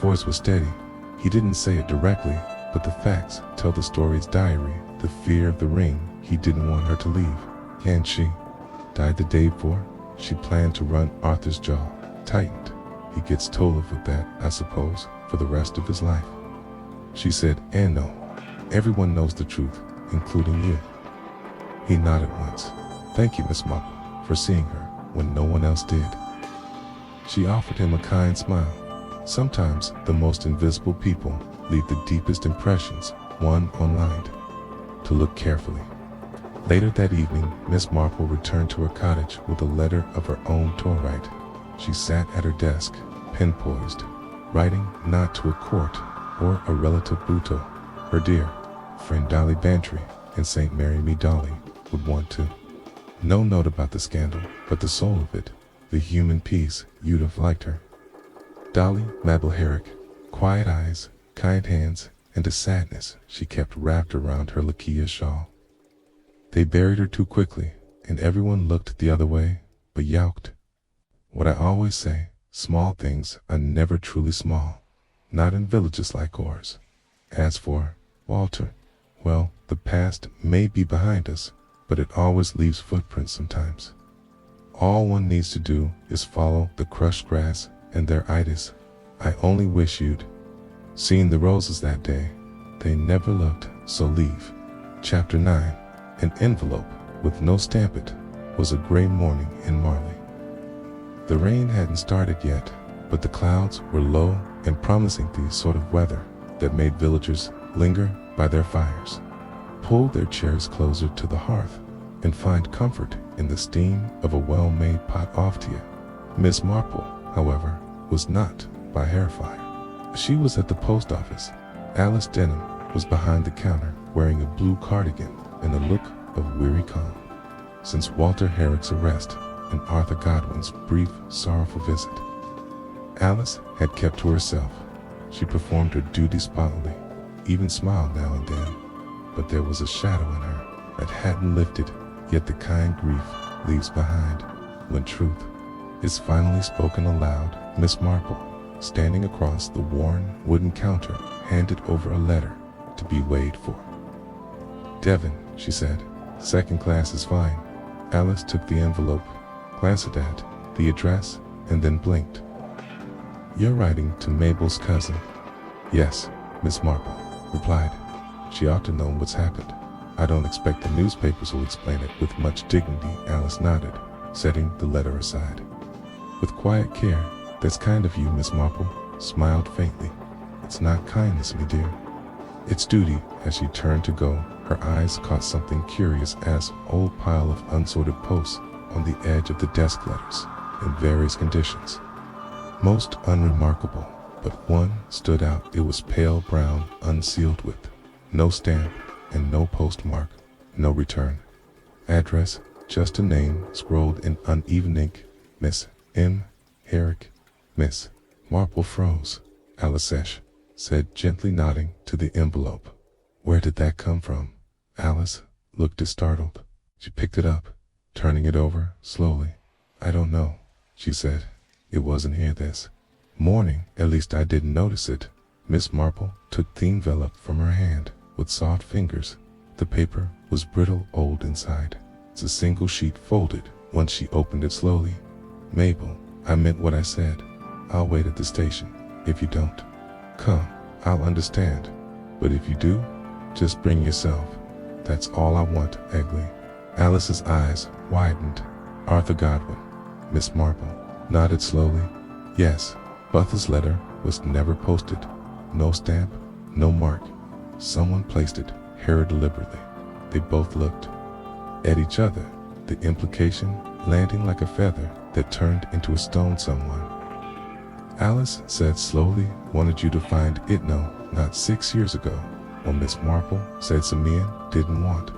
voice was steady. He didn't say it directly, but the facts tell the story's diary. The fear of the ring, he didn't want her to leave. "And she died the day before?" She planned to run. Arthur's jaw tightened. "He gets told of that, I suppose, for the rest of his life." She said, "And no, everyone knows the truth, including you." He nodded once. "Thank you, Miss Marple, for seeing her when no one else did." She offered him a kind smile. Sometimes the most invisible people leave the deepest impressions, one online. To look carefully. Later that evening, Miss Marple returned to her cottage with a letter of her own to write. She sat at her desk, pen poised, writing not to a court or a relative Buto. Her dear friend Dolly Bantry in St. Mary Me Dolly would want to. No note about the scandal, but the soul of it, the human piece. You'd have liked her. Dolly Mabel Herrick, quiet eyes, kind hands, and a sadness she kept wrapped around her Lakia shawl. They buried her too quickly, and everyone looked the other way, but yowked. What I always say, small things are never truly small, not in villages like ours. As for Walter, well, the past may be behind us, but it always leaves footprints sometimes. All one needs to do is follow the crushed grass and their itis. I only wish you'd seen the roses that day. They never looked so leave. Chapter 9. An envelope with no stamp. It was a gray morning in Marley. The rain hadn't started yet, but the clouds were low and promising the sort of weather that made villagers linger by their fires, pull their chairs closer to the hearth, and find comfort in the steam of a well-made pot of tea. Miss Marple, however, was not by her fire. She was at the post office. Alice Denham was behind the counter, wearing a blue cardigan and a look of weary calm. Since Walter Herrick's arrest and Arthur Godwin's brief, sorrowful visit, Alice had kept to herself. She performed her duty spotlessly, even smiled now and then, but there was a shadow in her that hadn't lifted. Yet the kind grief leaves behind when truth is finally spoken aloud. Miss Marple, standing across the worn wooden counter, handed over a letter to be weighed for. "Devon," she said, "second class is fine." Alice took the envelope, glanced at the address, and then blinked. "You're writing to Mabel's cousin?" "Yes," Miss Marple replied. "She ought to know what's happened. I don't expect the newspapers will explain it." With much dignity, Alice nodded, setting the letter aside. With quiet care, That's kind of you, Miss Marple smiled faintly. It's not kindness, me dear. It's duty. As she turned to go, her eyes caught something curious as old pile of unsorted posts on the edge of the desk, letters in various conditions. Most unremarkable, but one stood out. It was pale brown, unsealed with no stamp and no postmark, no return address, just a name scrawled in uneven ink. Miss M. Herrick. Miss Marple froze. Alice said, gently nodding to the envelope. Where did that come from? Alice looked startled. She picked it up, turning it over slowly. I don't know, she said. It wasn't here this morning. At least I didn't notice it. Miss Marple took the envelope from her hand with soft fingers. The paper was brittle old inside. It's a single sheet folded. Once she opened it slowly. Mabel, I meant what I said. I'll wait at the station. If you don't come, I'll understand. But if you do, just bring yourself. That's all I want, Egley. Alice's eyes widened. Arthur Godwin. Miss Marple nodded slowly. Yes, Butler's letter was never posted. No stamp, no mark. Someone placed it here deliberately. They both looked at each other, the implication landing like a feather that turned into a stone. Someone, Alice said slowly, wanted you to find it. No, not 6 years ago. Well, Miss Marple said some men didn't want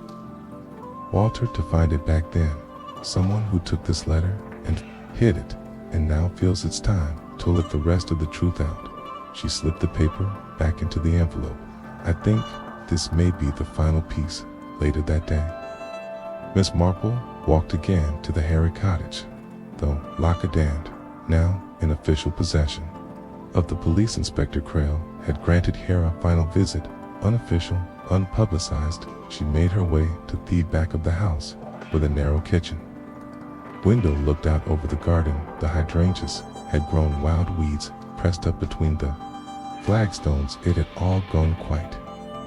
Walter to find it back then. Someone who took this letter and hid it, and now feels it's time to let the rest of the truth out. She slipped the paper back into the envelope. I think this may be the final piece. Later that day, Miss Marple walked again to the Herrick cottage, though Lockadand, now in official possession of the police. Inspector Crail had granted her a final visit, unofficial, unpublicized. She made her way to the back of the house, with a narrow kitchen window looked out over the garden. The hydrangeas had grown wild weeds pressed up between the flagstones. It had all gone quiet.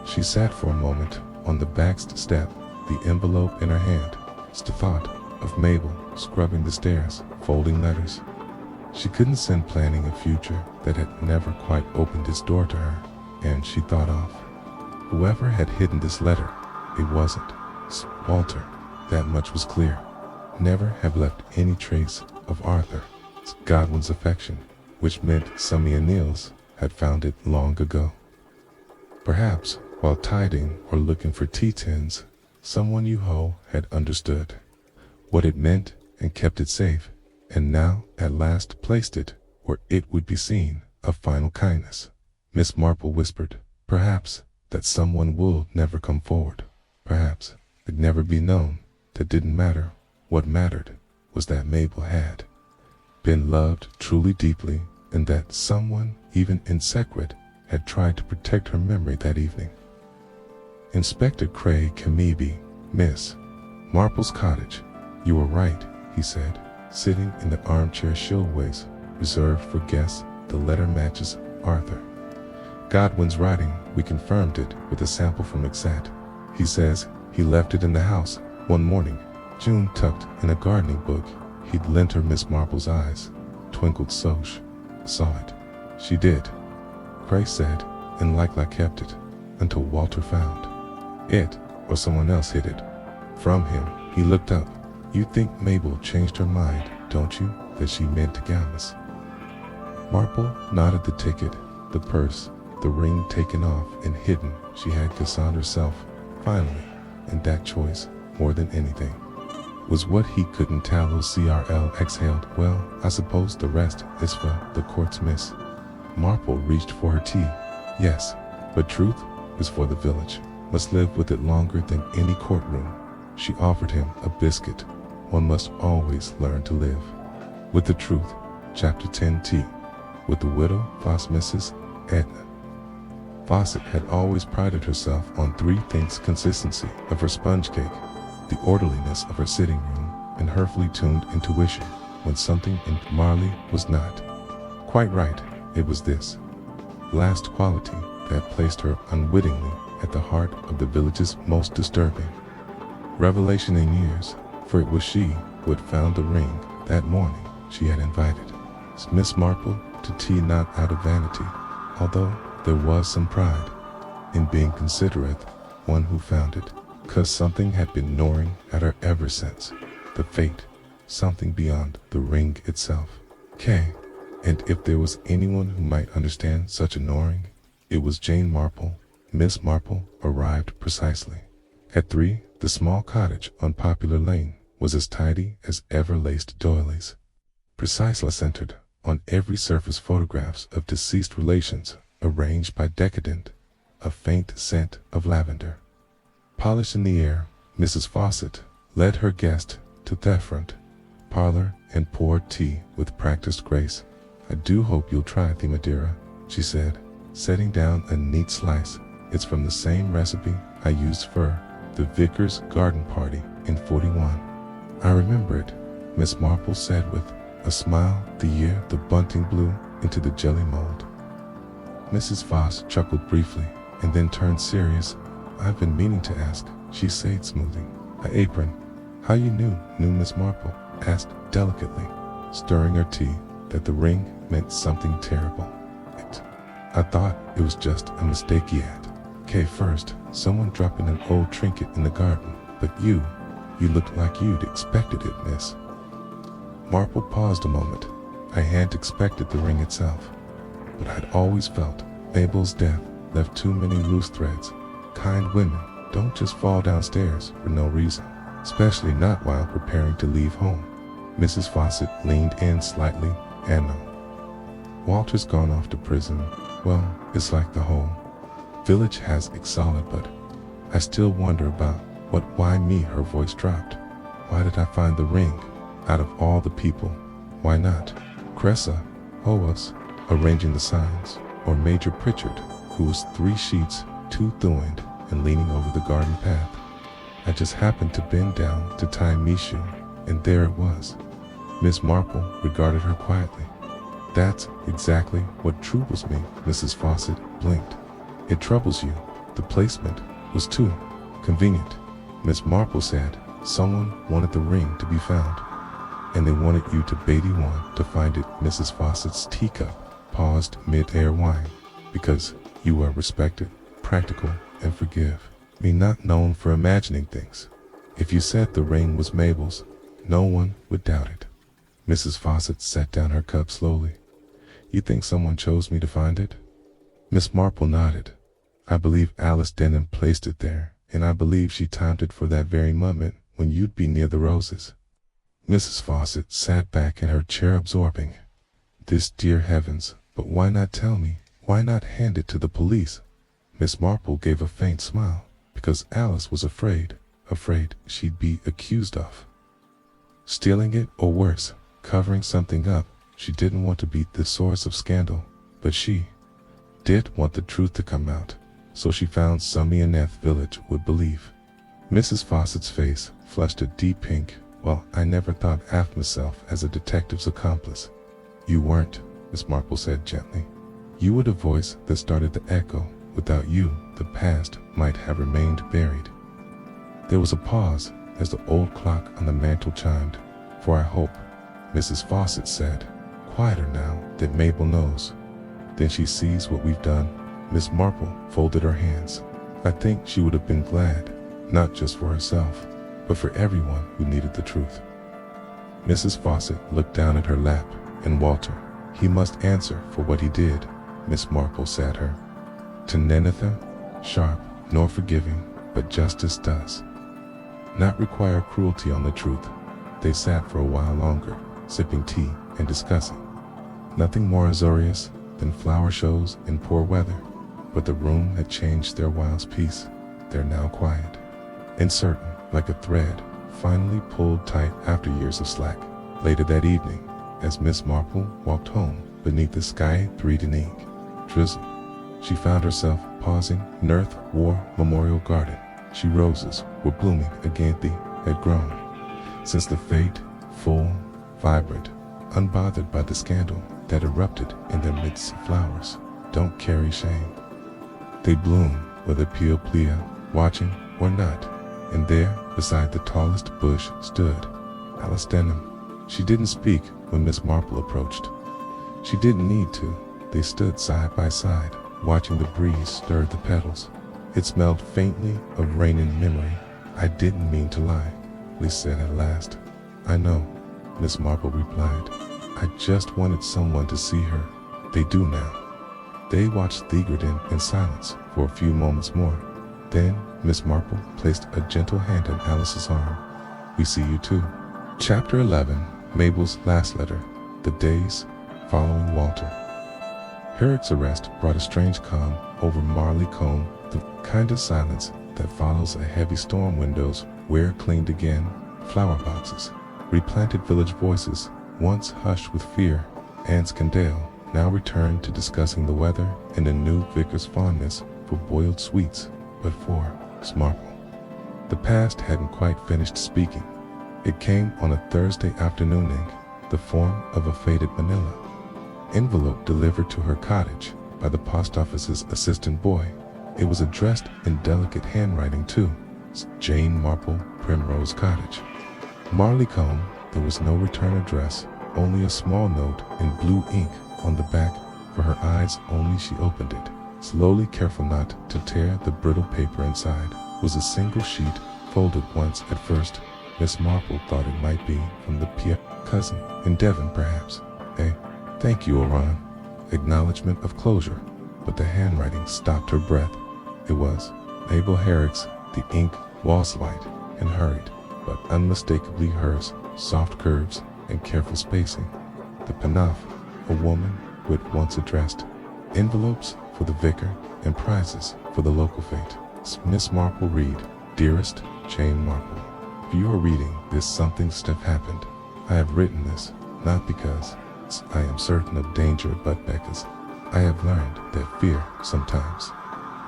She sat for a moment on the back step, the envelope in her hand. The thought of Mabel scrubbing the stairs, folding letters she couldn't send, planning a future that had never quite opened its door to her. And she thought of whoever had hidden this letter. It wasn't Walter, that much was clear. Never have left any trace of Arthur Godwin's affection, which meant Samia Niels had found it long ago. Perhaps while tidying or looking for tea tins, someone you had understood what it meant and kept it safe, and now at last placed it where it would be seen. A final kindness. Miss Marple whispered, perhaps that someone will never come forward. Perhaps it'd never be known. That didn't matter. What mattered was that Mabel had been loved truly deeply, and that someone, even in secret, had tried to protect her memory that evening. Inspector Craig Kamebi, Miss Marple's cottage. You were right, he said, sitting in the armchair showways reserved for guests. The letter matches Arthur Godwin's writing. We confirmed it with a sample from Exat. He says he left it in the house one morning. June tucked in a gardening book he'd lent her. Miss Marple's eyes twinkled. Soch saw it. She did, Craig said, and likely kept it until Walter found it, or someone else hid it from him. He looked up. You think Mabel changed her mind, don't you, that she meant to Gammas? Marple nodded. The ticket, the purse, the ring taken off and hidden. She had Cassandra herself, finally, and that choice, more than anything, was what he couldn't tell. CRL exhaled. Well, I suppose the rest is for the courts. Miss Marple reached for her tea. Yes, but truth is for the village. Must live with it longer than any courtroom. She offered him a biscuit. One must always learn to live with the truth. Chapter 10. Tea with the widow Foss. Mrs. Edna Fawcett had always prided herself on three things: consistency of her sponge cake, the orderliness of her sitting room, and her fully tuned intuition when something in Marley was not quite right. It was this last quality that placed her unwittingly at the heart of the village's most disturbing revelation in years, for it was she who had found the ring that morning she had invited Miss Marple to tea, not out of vanity, although there was some pride in being considerate one who found it, 'cause something had been gnawing at her ever since. The fate, something beyond the ring itself. And if there was anyone who might understand such a gnawing, it was Jane Marple. Miss Marple arrived precisely at 3. The small cottage on Popular Lane was as tidy as ever-laced doilies. Priceless centered on every surface photographs of deceased relations arranged by decadent, a faint scent of lavender. Polished in the air, Mrs. Fawcett led her guest to the front parlor and poured tea with practiced grace. "I do hope you'll try the Madeira," she said, setting down a neat slice. "It's from the same recipe I used for the Vicar's garden party in '41. "I remember it," Miss Marple said with a smile, "the year the bunting blew into the jelly mold." Mrs. Foss chuckled briefly and then turned serious. "I've been meaning to ask," she said, smoothing her apron. "How you knew Miss Marple?" asked delicately, stirring her tea, "that the ring meant something terrible. I thought it was just a mistake yet. First, someone dropping an old trinket in the garden, but you looked like you'd expected it, miss." Marple paused a moment. "I hadn't expected the ring itself, but I'd always felt Mabel's death left too many loose threads. Kind women don't just fall downstairs for no reason, especially not while preparing to leave home." Mrs. Fawcett leaned in slightly. "And no, Walter's gone off to prison. Well, it's like the whole village has exiled, but I still wonder about why me?" Her voice dropped. "Why did I find the ring? Out of all the people, why not Cressa, Hoas, arranging the signs, or Major Pritchard, who was 3 sheets too thin and leaning over the garden path? I just happened to bend down to tie Mishu, and there it was." Miss Marple regarded her quietly. "That's exactly what troubles me." Mrs. Fawcett blinked. "It troubles you. The placement was too convenient." Miss Marple said, "Someone wanted the ring to be found, and they wanted you to Beatty one to find it." Mrs. Fawcett's teacup paused mid-air wine. "Because you are respected, practical, and forgive me, not known for imagining things. If you said the ring was Mabel's, no one would doubt it." Mrs. Fawcett set down her cup slowly. "You think someone chose me to find it?" Miss Marple nodded. "I believe Alice Denham placed it there, and I believe she timed it for that very moment when you'd be near the roses." Mrs. Fawcett sat back in her chair absorbing this. Dear heavens, but why not tell me? Why not hand it to the police? Miss Marple gave a faint smile. "Because Alice was afraid she'd be accused of stealing it, or worse, covering something up. She didn't want to be the source of scandal, but she did want the truth to come out, so she found somebody in that village would believe." Mrs. Fawcett's face flushed a deep pink. "Well, I never thought of myself as a detective's accomplice." "You weren't," Miss Marple said gently. "You were the voice that started the echo. Without you, the past might have remained buried." There was a pause as the old clock on the mantel chimed. "For I hope," Mrs. Fawcett said, quieter now, "that Mabel knows. Then she sees what we've done." Miss Marple folded her hands. "I think she would have been glad, not just for herself, but for everyone who needed the truth." Mrs. Fawcett looked down at her lap. "And Walter, he must answer for what he did," Miss Marple said her. "To neither sharp nor forgiving, but justice does not require cruelty on the truth." They sat for a while longer, sipping tea and discussing nothing more azorious than flower shows in poor weather, but the room had changed their whilst peace. They're now quiet and certain, like a thread finally pulled tight after years of slack. Later that evening, as Miss Marple walked home beneath the sky 3D drizzle, she found herself pausing in Earth War Memorial Garden. Roses were blooming again. They had grown since the fate, full, vibrant, unbothered by the scandal that erupted in their midst. Flowers don't carry shame. They bloom whether pure plea, watching or not. And there, beside the tallest bush, stood Alice Denham. She didn't speak when Miss Marple approached. She didn't need to. They stood side by side, watching the breeze stir the petals. It smelled faintly of rain and memory. I didn't mean to lie, Lee said at last. I know, Miss Marple replied. I just wanted someone to see her. They do now. They watched Thegardin in silence for a few moments more. Then Miss Marple placed a gentle hand on Alice's arm. We see you too. Chapter 11, Mabel's Last Letter, The Days Following Walter. Herrick's arrest brought a strange calm over Marley Combe, the kind of silence that follows a heavy storm. Windows were cleaned again, flower boxes, replanted. Village voices, once hushed with fear and scandal, now returned to discussing the weather and a new vicar's fondness for boiled sweets. But for Miss Marple, the past hadn't quite finished speaking. It came on a Thursday afternoon in the form of a faded manila envelope delivered to her cottage by the post office's assistant boy. It was addressed in delicate handwriting to Jane Marple, Primrose Cottage. Marley Combe. There was no return address, only a small note in blue ink on the back. For her eyes only, she opened it slowly, careful not to tear the brittle paper. Inside was a single sheet, folded once. At first, Miss Marple thought it might be from the Pierre cousin in Devon, perhaps. Thank you, Oran. Acknowledgement of closure. But the handwriting stopped her breath. It was Mabel Herrick's. The ink was light and hurried, but unmistakably hers. Soft curves and careful spacing. The Penaf, a woman who had once addressed envelopes for the vicar and prizes for the local fete. Miss Marple read, Dearest Jane Marple, if you are reading this, something stiff happened. I have written this, not because I am certain of danger, but because I have learned that fear sometimes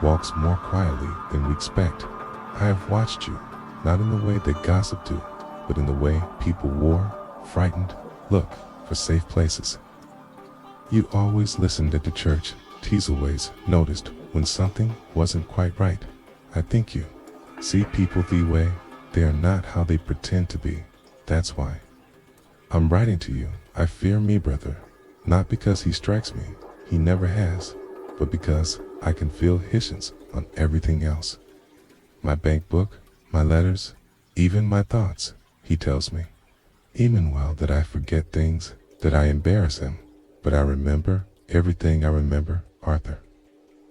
walks more quietly than we expect. I have watched you, not in the way that gossip do, but in the way people war, frightened, look for safe places. You always listened at the church. Teaselways noticed when something wasn't quite right. I think you see people the way they are, not how they pretend to be. That's why I'm writing to you. I fear me, brother, not because he strikes me, he never has, but because I can feel hissings on everything else. My bank book, my letters, even my thoughts, he tells me. Even well that I forget things, that I embarrass him, but I remember everything. I remember Arthur.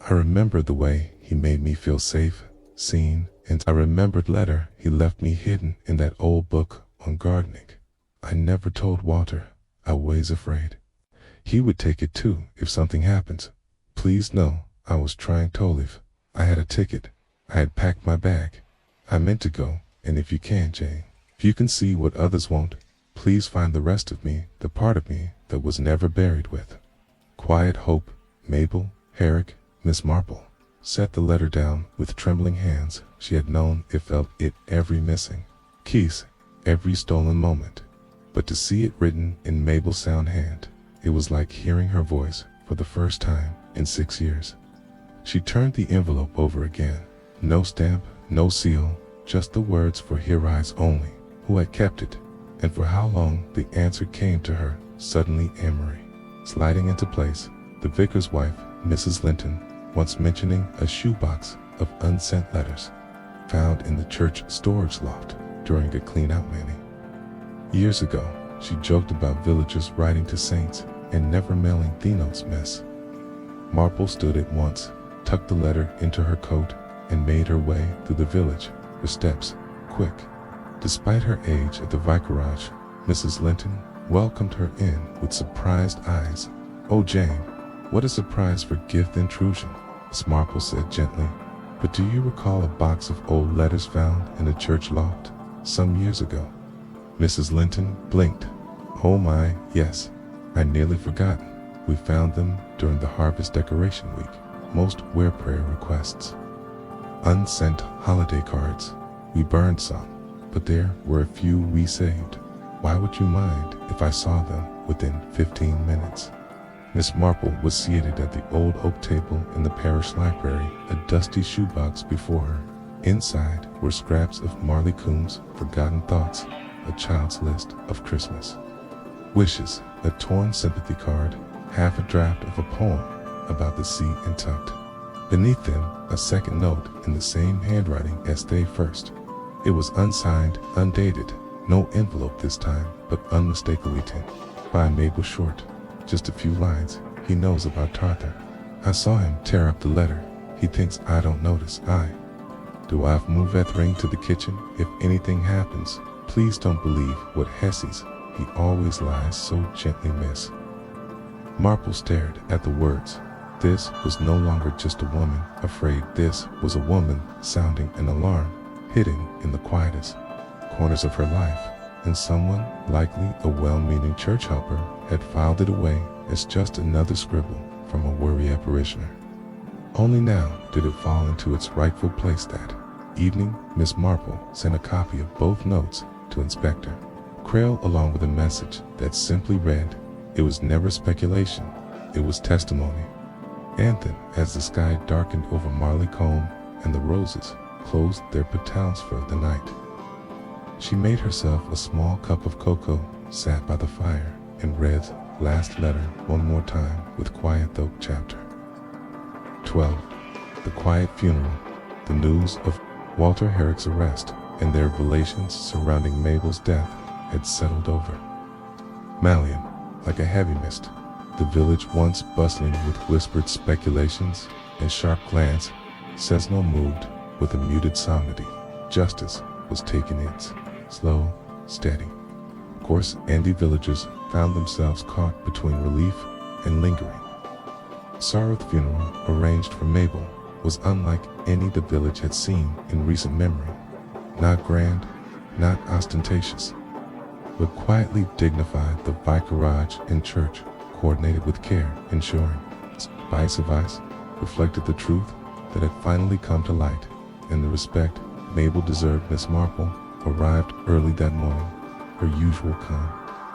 I remember the way he made me feel safe, seen, and I remembered letter he left me hidden in that old book on gardening. I never told Walter. I was afraid he would take it too if something happens. Please know I was trying to leave. I had a ticket. I had packed my bag. I meant to go, and if you can, Jane, if you can see what others won't, please find the rest of me, the part of me that was never buried with. Quiet Hope, Mabel, Herrick, Miss Marple. Set the letter down with trembling hands. She had known it, felt it, every missing kiss, every stolen moment. But to see it written in Mabel's sound hand, it was like hearing her voice for the first time in 6 years. She turned the envelope over again. No stamp, no seal, just the words for her eyes only. Who had kept it, and for how long? The answer came to her suddenly. Amory, sliding into place. The vicar's wife, Mrs. Linton, once mentioning a shoebox of unsent letters found in the church storage loft during a clean-out mani. Years ago, she joked about villagers writing to saints and never mailing Theno's mess. Marple stood at once, tucked the letter into her coat, and made her way through the village, her steps quick. Despite her age at the vicarage, Mrs. Linton welcomed her in with surprised eyes. Oh, Jane, what a surprise for gift intrusion, Miss Marple said gently. But do you recall a box of old letters found in the church loft some years ago? Mrs. Linton blinked. Oh my, yes. I'd nearly forgotten. We found them during the harvest decoration week. Most were prayer requests. Unsent holiday cards. We burned some, but there were a few we saved. Why would you mind if I saw them within 15 minutes? Miss Marple was seated at the old oak table in the parish library, a dusty shoebox before her. Inside were scraps of Marley Combe's forgotten thoughts, a child's list of Christmas wishes, a torn sympathy card, half a draft of a poem about the sea and tucked beneath them a second note in the same handwriting as they first. It was unsigned, undated, no envelope this time, but unmistakably written by Mabel Short. Just a few lines. He knows about Tarthur. I saw him tear up the letter. He thinks I don't notice. Do I've moved that ring to the kitchen? If anything happens, please don't believe what Hesse's. He always lies so gently, miss. Marple stared at the words. This was no longer just a woman afraid. This was a woman sounding an alarm, hidden in the quietest corners of her life, and someone, likely a well-meaning church helper, had filed it away as just another scribble from a worried parishioner. Only now did it fall into its rightful place that evening. Miss Marple sent a copy of both notes to Inspector Krell along with a message that simply read, "It was never speculation, it was testimony." And then, as the sky darkened over Marley Combe and the roses closed their petals for the night, she made herself a small cup of cocoa, sat by the fire, and read last letter one more time with quiet though. Chapter 12. The quiet funeral. The news of Walter Herrick's arrest and their relations surrounding Mabel's death had settled over Malian like a heavy mist. The village, once bustling with whispered speculations and sharp glance, Cesno moved with a muted solemnity. Justice was taking its slow, steady course, and the villagers found themselves caught between relief and lingering sorrow. The funeral arranged for Mabel was unlike any the village had seen in recent memory. Not grand, not ostentatious, but quietly dignified. The vicarage and church, coordinated with care, ensuring spice of ice, reflected the truth that had finally come to light, and the respect Mabel deserved. Miss Marple arrived early that morning, her usual calm,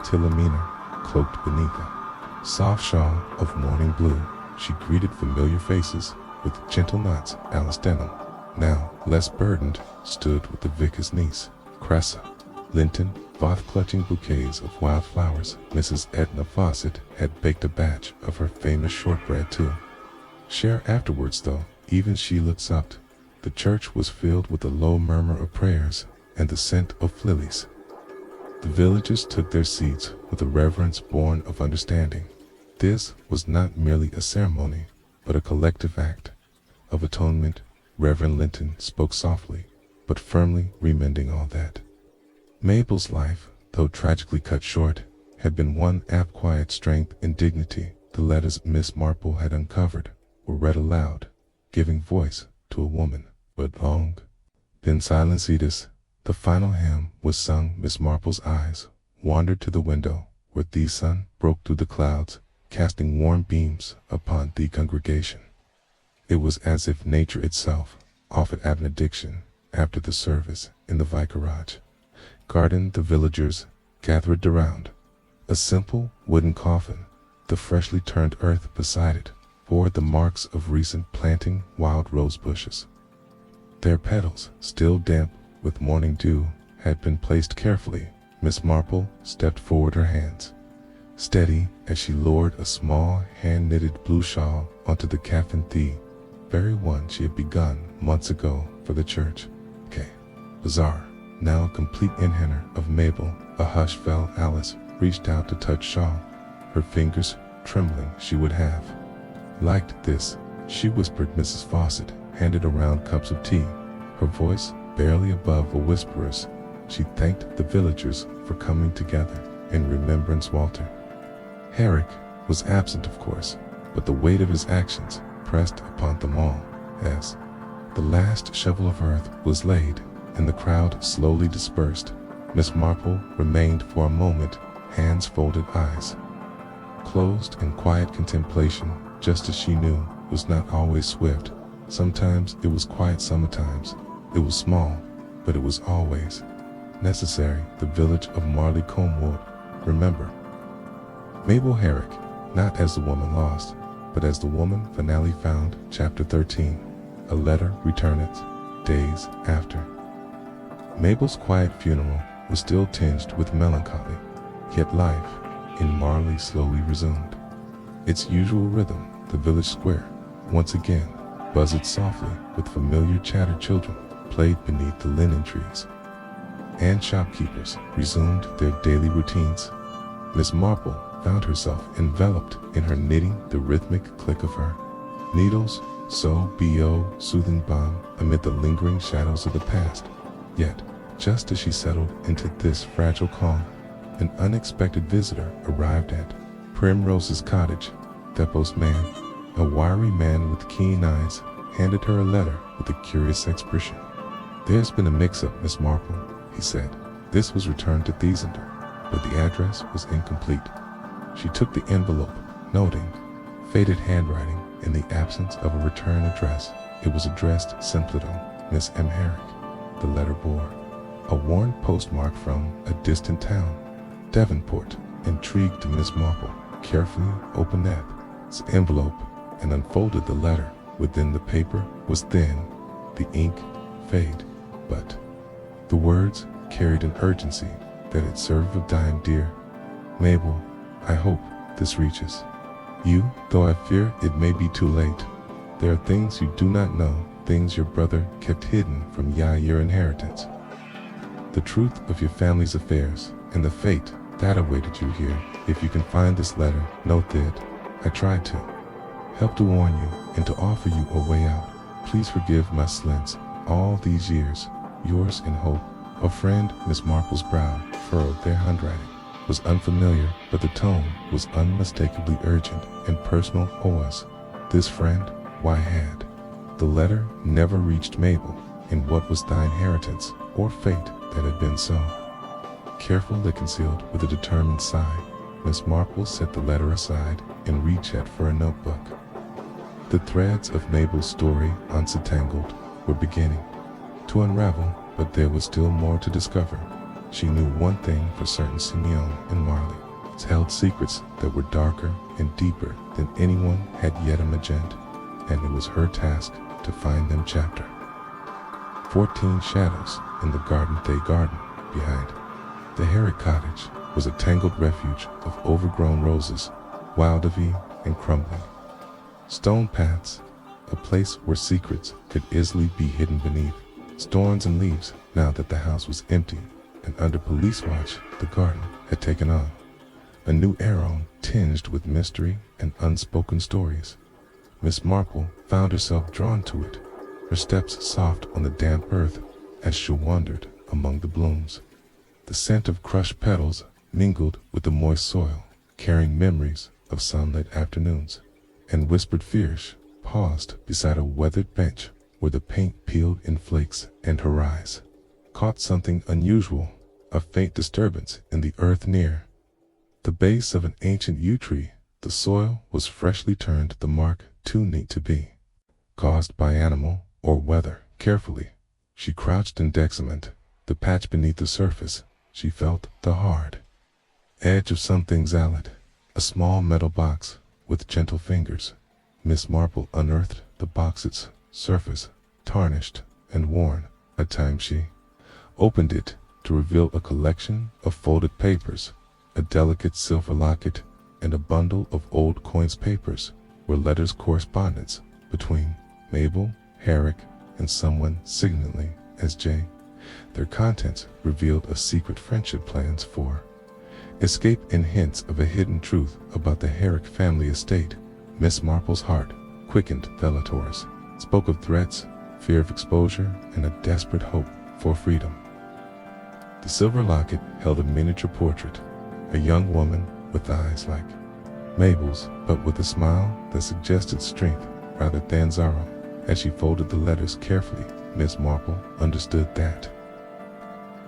Tillamina cloaked beneath a soft shawl of morning blue. She greeted familiar faces with gentle nods. Alice Denham, now less burdened, stood with the vicar's niece, Cressa Linton, both clutching bouquets of wildflowers. Mrs. Edna Fawcett had baked a batch of her famous shortbread to share afterwards, though even she looked supped. The church was filled with a low murmur of prayers and the scent of lilies. The villagers took their seats with a reverence born of understanding. This was not merely a ceremony, but a collective act of atonement. Reverend Linton spoke softly, but firmly, reminding all that Mabel's life, though tragically cut short, had been one of quiet strength and dignity. The letters Miss Marple had uncovered were read aloud, giving voice to a woman, but long. Then silence ceased. The final hymn was sung. Miss Marple's eyes wandered to the window, where the sun broke through the clouds, casting warm beams upon the congregation. It was as if nature itself offered benediction after the service. In the vicarage garden, the villagers gathered around a simple wooden coffin. The freshly turned earth beside it bore the marks of recent planting. Wild rose bushes, their petals still damp with morning dew, had been placed carefully. Miss Marple stepped forward, her hands steady as she lowered a small hand-knitted blue shawl onto the coffin, the very one she had begun months ago for the church. Bizarre, now a complete inhaler of Mabel. A hush fell. Alice reached out to touch shawl, her fingers trembling. She would have liked this, she whispered. Mrs. Fawcett handed around cups of tea, her voice barely above a whisperer's. She thanked the villagers for coming together in remembrance. Walter Herrick was absent, of course, but the weight of his actions pressed upon them all as the last shovel of earth was laid and the crowd slowly dispersed. Miss Marple remained for a moment, hands folded, eyes closed in quiet contemplation. Justice, she knew, was not always swift. Sometimes it was quiet, sometimes it was small, but it was always necessary. The village of Marley Combe would remember Mabel Herrick, not as the woman lost, but as the woman finally found. Chapter 13. A letter returneth. Days after Mabel's quiet funeral was still tinged with melancholy, yet life in Marley slowly resumed. Its usual rhythm, the village square, once again buzzed softly with familiar chattered children played beneath the linen trees. And shopkeepers resumed their daily routines. Miss Marple found herself enveloped in her knitting, the rhythmic click of her needles, so soothing balm amid the lingering shadows of the past. Yet, just as she settled into this fragile calm, an unexpected visitor arrived at Primrose's cottage. The postman, a wiry man with keen eyes, handed her a letter with a curious expression. "There's been a mix-up, Miss Marple," he said. "This was returned to Thiesender, but the address was incomplete." She took the envelope, noting faded handwriting in the absence of a return address. It was addressed simply to Miss M. Herrick. The letter bore a worn postmark from a distant town, Devonport. Intrigued, Miss Marple carefully opened that envelope and unfolded the letter. Within the paper was thin, the ink fade, but the words carried an urgency that had served of dying. "Dear Mabel, I hope this reaches you, though I fear it may be too late. There are things you do not know, things your brother kept hidden from your inheritance. The truth of your family's affairs and the fate that awaited you here. If you can find this letter, note that I tried to help to warn you and to offer you a way out. Please forgive my slints all these years. Yours in hope, a friend." Miss Marple's brow furrowed. Their handwriting was unfamiliar, but the tone was unmistakably urgent and personal. "Was this friend? Why had the letter never reached Mabel? And what was thy inheritance or fate that had been so?" Carefully concealed with a determined sigh, Miss Marple set the letter aside and reached out for a notebook. The threads of Mabel's story, untangled, were beginning to unravel, but there was still more to discover. She knew one thing for certain: Simeon and Marley held secrets that were darker and deeper than anyone had yet imagined, and it was her task to find them. Chapter 14. Shadows in the garden. Behind the Herrick cottage was a tangled refuge of overgrown roses, wild ivy, and crumbling stone paths, a place where secrets could easily be hidden beneath thorns and leaves. Now that the house was empty and under police watch, the garden had taken on a new era tinged with mystery and unspoken stories. Miss Marple found herself drawn to it, her steps soft on the damp earth as she wandered among the blooms. The scent of crushed petals mingled with the moist soil, carrying memories of sunlit afternoons, and whispered fears. Paused beside a weathered bench where the paint peeled in flakes, and her eyes caught something unusual, a faint disturbance in the earth near the base of an ancient yew tree. The soil was freshly turned, the mark too neat to be caused by animal or weather. Carefully, she crouched and examined the patch beneath the surface. She felt the hard edge of something solid, a small metal box with gentle fingers. Miss Marple unearthed the box's surface, tarnished and worn. At times she opened it to reveal a collection of folded papers, a delicate silver locket, and a bundle of old coins. Papers were letters, correspondence between Mabel, Herrick, and someone significantly as J. Their contents revealed a secret friendship, plans for escape, and hints of a hidden truth about the Herrick family estate. Miss Marple's heart quickened. The letters spoke of threats, fear of exposure, and a desperate hope for freedom. The silver locket held a miniature portrait, a young woman with eyes like Mabel's, but with a smile that suggested strength rather than sorrow. As she folded the letters carefully, Miss Marple understood that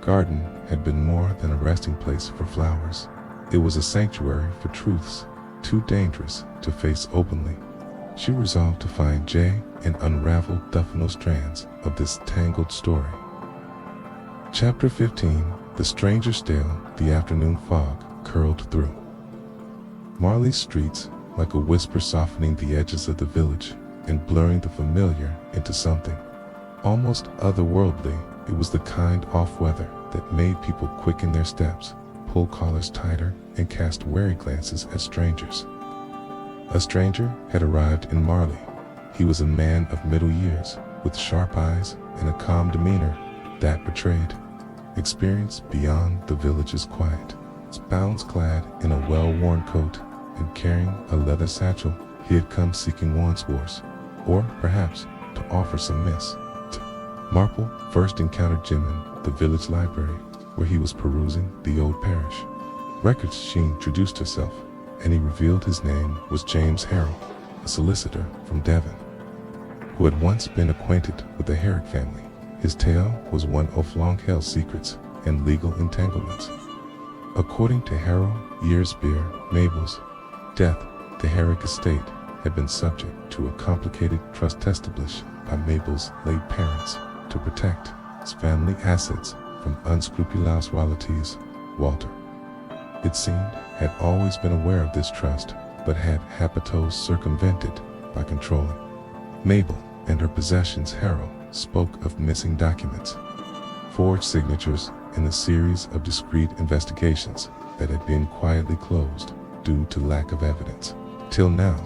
garden had been more than a resting place for flowers. It was a sanctuary for truths too dangerous to face openly. She resolved to find Jay and unravel the final strands of this tangled story. Chapter 15. The stranger's tale. The afternoon fog curled through Marley's streets like a whisper, softening the edges of the village and blurring the familiar into something almost otherworldly. It was the kind of weather that made people quicken their steps, pull collars tighter, and cast wary glances at strangers. A stranger had arrived in Marley. He was a man of middle years, with sharp eyes and a calm demeanor that betrayed experience beyond the village's quiet. Bounds clad in a well-worn coat and carrying a leather satchel, he had come seeking Wandsworth, or perhaps to offer some miss. Marple first encountered Jim in the village library, where he was perusing the old parish records. She introduced herself, and he revealed his name was James Harrell, a solicitor from Devon, who had once been acquainted with the Herrick family. His tale was one of long-held secrets and legal entanglements. According to Harrell, years beer Mabel's death, the Herrick estate had been subject to a complicated trust established by Mabel's late parents to protect his family assets from unscrupulous relatives. Walter, it seemed, had always been aware of this trust, but had habitos circumvented by controlling Mabel and her possessions. Harrell spoke of missing documents, forged signatures, and a series of discreet investigations that had been quietly closed due to lack of evidence. Till now,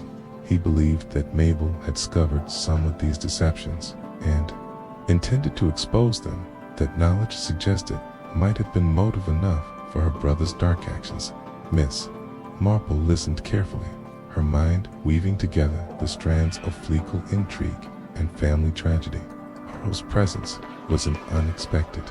he believed that Mabel had discovered some of these deceptions and intended to expose them. That knowledge suggested might have been motive enough for her brother's dark actions. Miss Marple listened carefully, her mind weaving together the strands of legal intrigue and family tragedy. Harrow's presence was an unexpected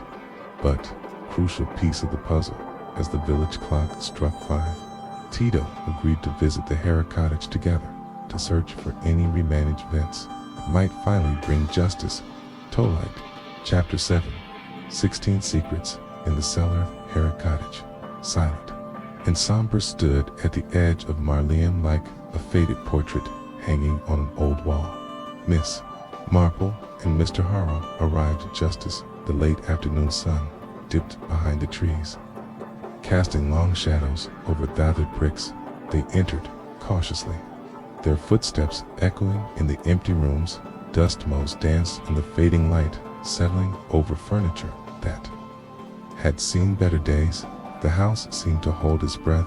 but crucial piece of the puzzle. As the village clock struck 5, Tito agreed to visit the Herrick cottage together to search for any remaining events that might finally bring justice. Tolite, Chapter 7, 16 Secrets in the cellar of Herrick cottage. Silent and somber stood at the edge of Marleyan like a faded portrait hanging on an old wall. Miss Marple and Mr. Harrow arrived just as the late afternoon sun dipped behind the trees, casting long shadows over gathered bricks. They entered cautiously, their footsteps echoing in the empty rooms. Dust motes danced in the fading light, settling over furniture that had seen better days. The house seemed to hold its breath,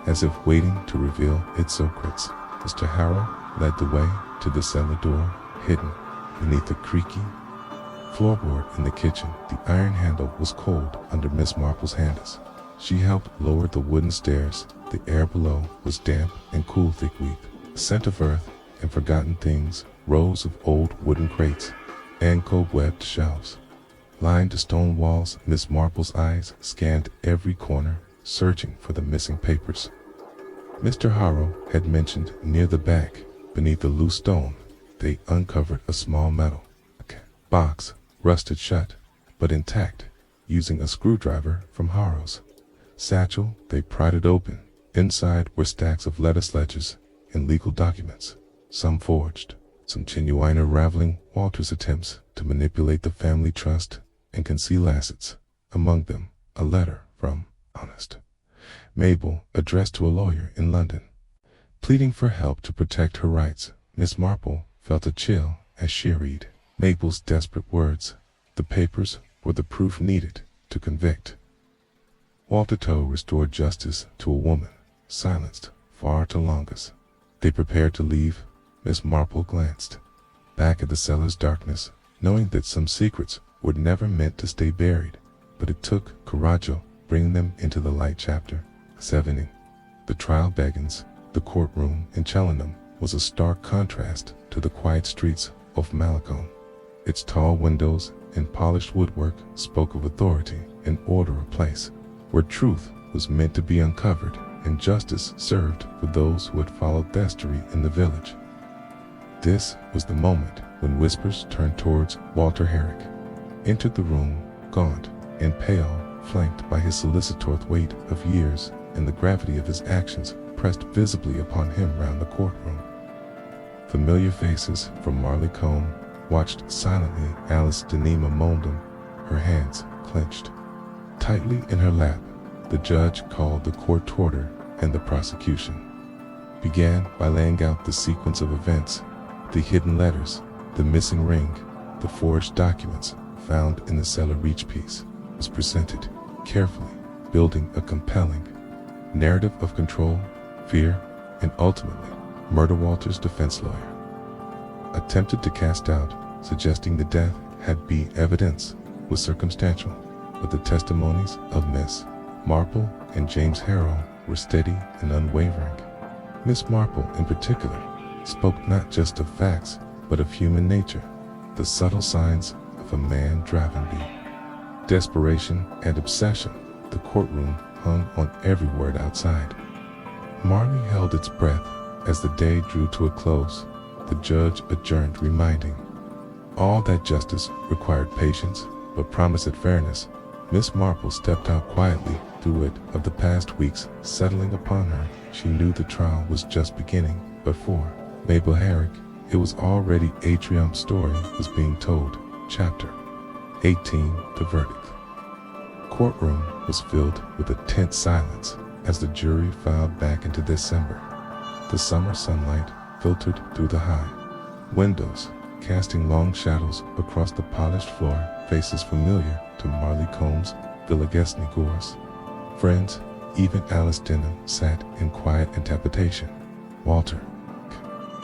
as if waiting to reveal its secrets. Mr. Harrow led the way to the cellar door, hidden beneath the creaky floorboard in the kitchen. The iron handle was cold under Miss Marple's hands. She helped lower the wooden stairs. The air below was damp and cool. Thick weed, a scent of earth and forgotten things, rows of old wooden crates and cobwebbed shelves lined the stone walls. Miss Marple's eyes scanned every corner, searching for the missing papers Mr. Harrow had mentioned. Near the back, beneath the loose stone, they uncovered a small metal box, rusted shut, but intact. Using a screwdriver from Harrow's satchel, they pried it open. Inside were stacks of letters, ledgers, and legal documents, some forged, some genuine. Unraveling Walter's attempts to manipulate the family trust and conceal assets. Among them, a letter from honest Mabel addressed to a lawyer in London, pleading for help to protect her rights. Miss Marple felt a chill as she read Mabel's desperate words. The papers were the proof needed to convict Walter Toe, restore justice to a woman silenced far too long. As they prepared to leave, Miss Marple glanced back at the cellar's darkness, knowing that some secrets were never meant to stay buried, but it took courage bringing them into the light. Chapter 7. The trial begins. The courtroom in Cheltenham was a stark contrast to the quiet streets of Malacombe. Its tall windows and polished woodwork spoke of authority and order, a place where truth was meant to be uncovered and justice served for those who had followed destiny in the village. This was the moment when whispers turned towards Walter Herrick. Entered the room, gaunt and pale, flanked by his solicitor. Weight of years and the gravity of his actions pressed visibly upon him round the courtroom. Familiar faces from Marleycombe watched silently. Alice Denema moaned them, her hands clenched tightly in her lap. The judge called the court to order, and the prosecution began by laying out the sequence of events. The hidden letters, the missing ring, the forged documents found in the cellar. Each piece was presented carefully, building a compelling narrative of control, fear, and ultimately Murder Walter's defense lawyer attempted to cast doubt, suggesting the death had been evidence was circumstantial, but the testimonies of Miss Marple and James Harrow were steady and unwavering. Miss Marple, in particular, spoke not just of facts, but of human nature, the subtle signs of a man driven by desperation and obsession. The courtroom hung on every word outside. Marley held its breath as the day drew to a close. The judge adjourned, reminding all that justice required patience, but promise at fairness. Miss Marple stepped out quietly through it of the past weeks settling upon her. She knew the trial was just beginning, but for Mabel Herrick, it was already a triumph story was being told. Chapter 18, The Verdict. Courtroom was filled with a tense silence as the jury filed back into December. The summer sunlight filtered through the high windows, casting long shadows across the polished floor, faces familiar to Marley Combs' Villegessney Gores. Friends, even Alice Denham sat in quiet interpretation. Walter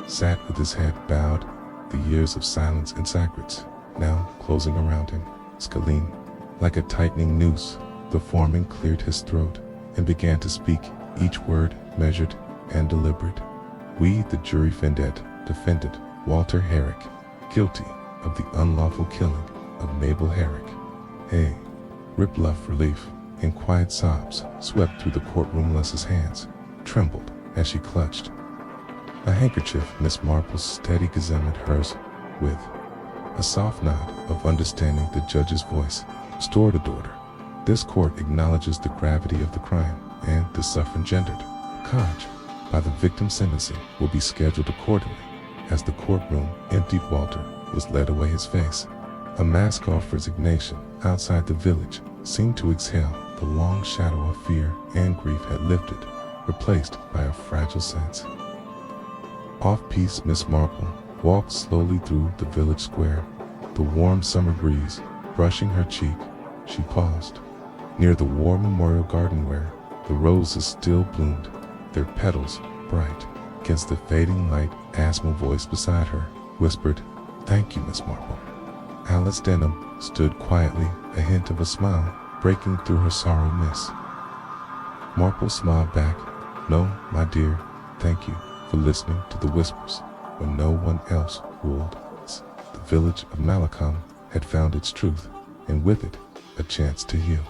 sat with his head bowed, the years of silence and sacreds now closing around him. Scalene, like a tightening noose, the foreman cleared his throat and began to speak, each word measured and deliberate. We, the jury, defended Walter Herrick, guilty of the unlawful killing of Mabel Herrick. A ripple of relief and quiet sobs swept through the courtroom. Les's hands trembled as she clutched a handkerchief. Miss Marple steady examined hers with a soft nod of understanding. The judge's voice restored a daughter. This court acknowledges the gravity of the crime and the suffering gendered. Carge by the victim's sentencing will be scheduled accordingly. As the courtroom emptied, Walter was led away. His face, a mask of resignation outside the village, seemed to exhale. The long shadow of fear and grief had lifted, replaced by a fragile sense of peace. Miss Marple walked slowly through the village square, the warm summer breeze brushing her cheek. She paused near the war memorial garden where the roses still bloomed, their petals bright against the fading light. Asthma voice beside her whispered, "Thank you, Miss Marple." Alice Denham stood quietly, a hint of a smile breaking through her sorrow. Miss Marple smiled back. "No, my dear, thank you for listening to the whispers when no one else ruled." The village of Malcolm had found its truth, and with it, a chance to heal.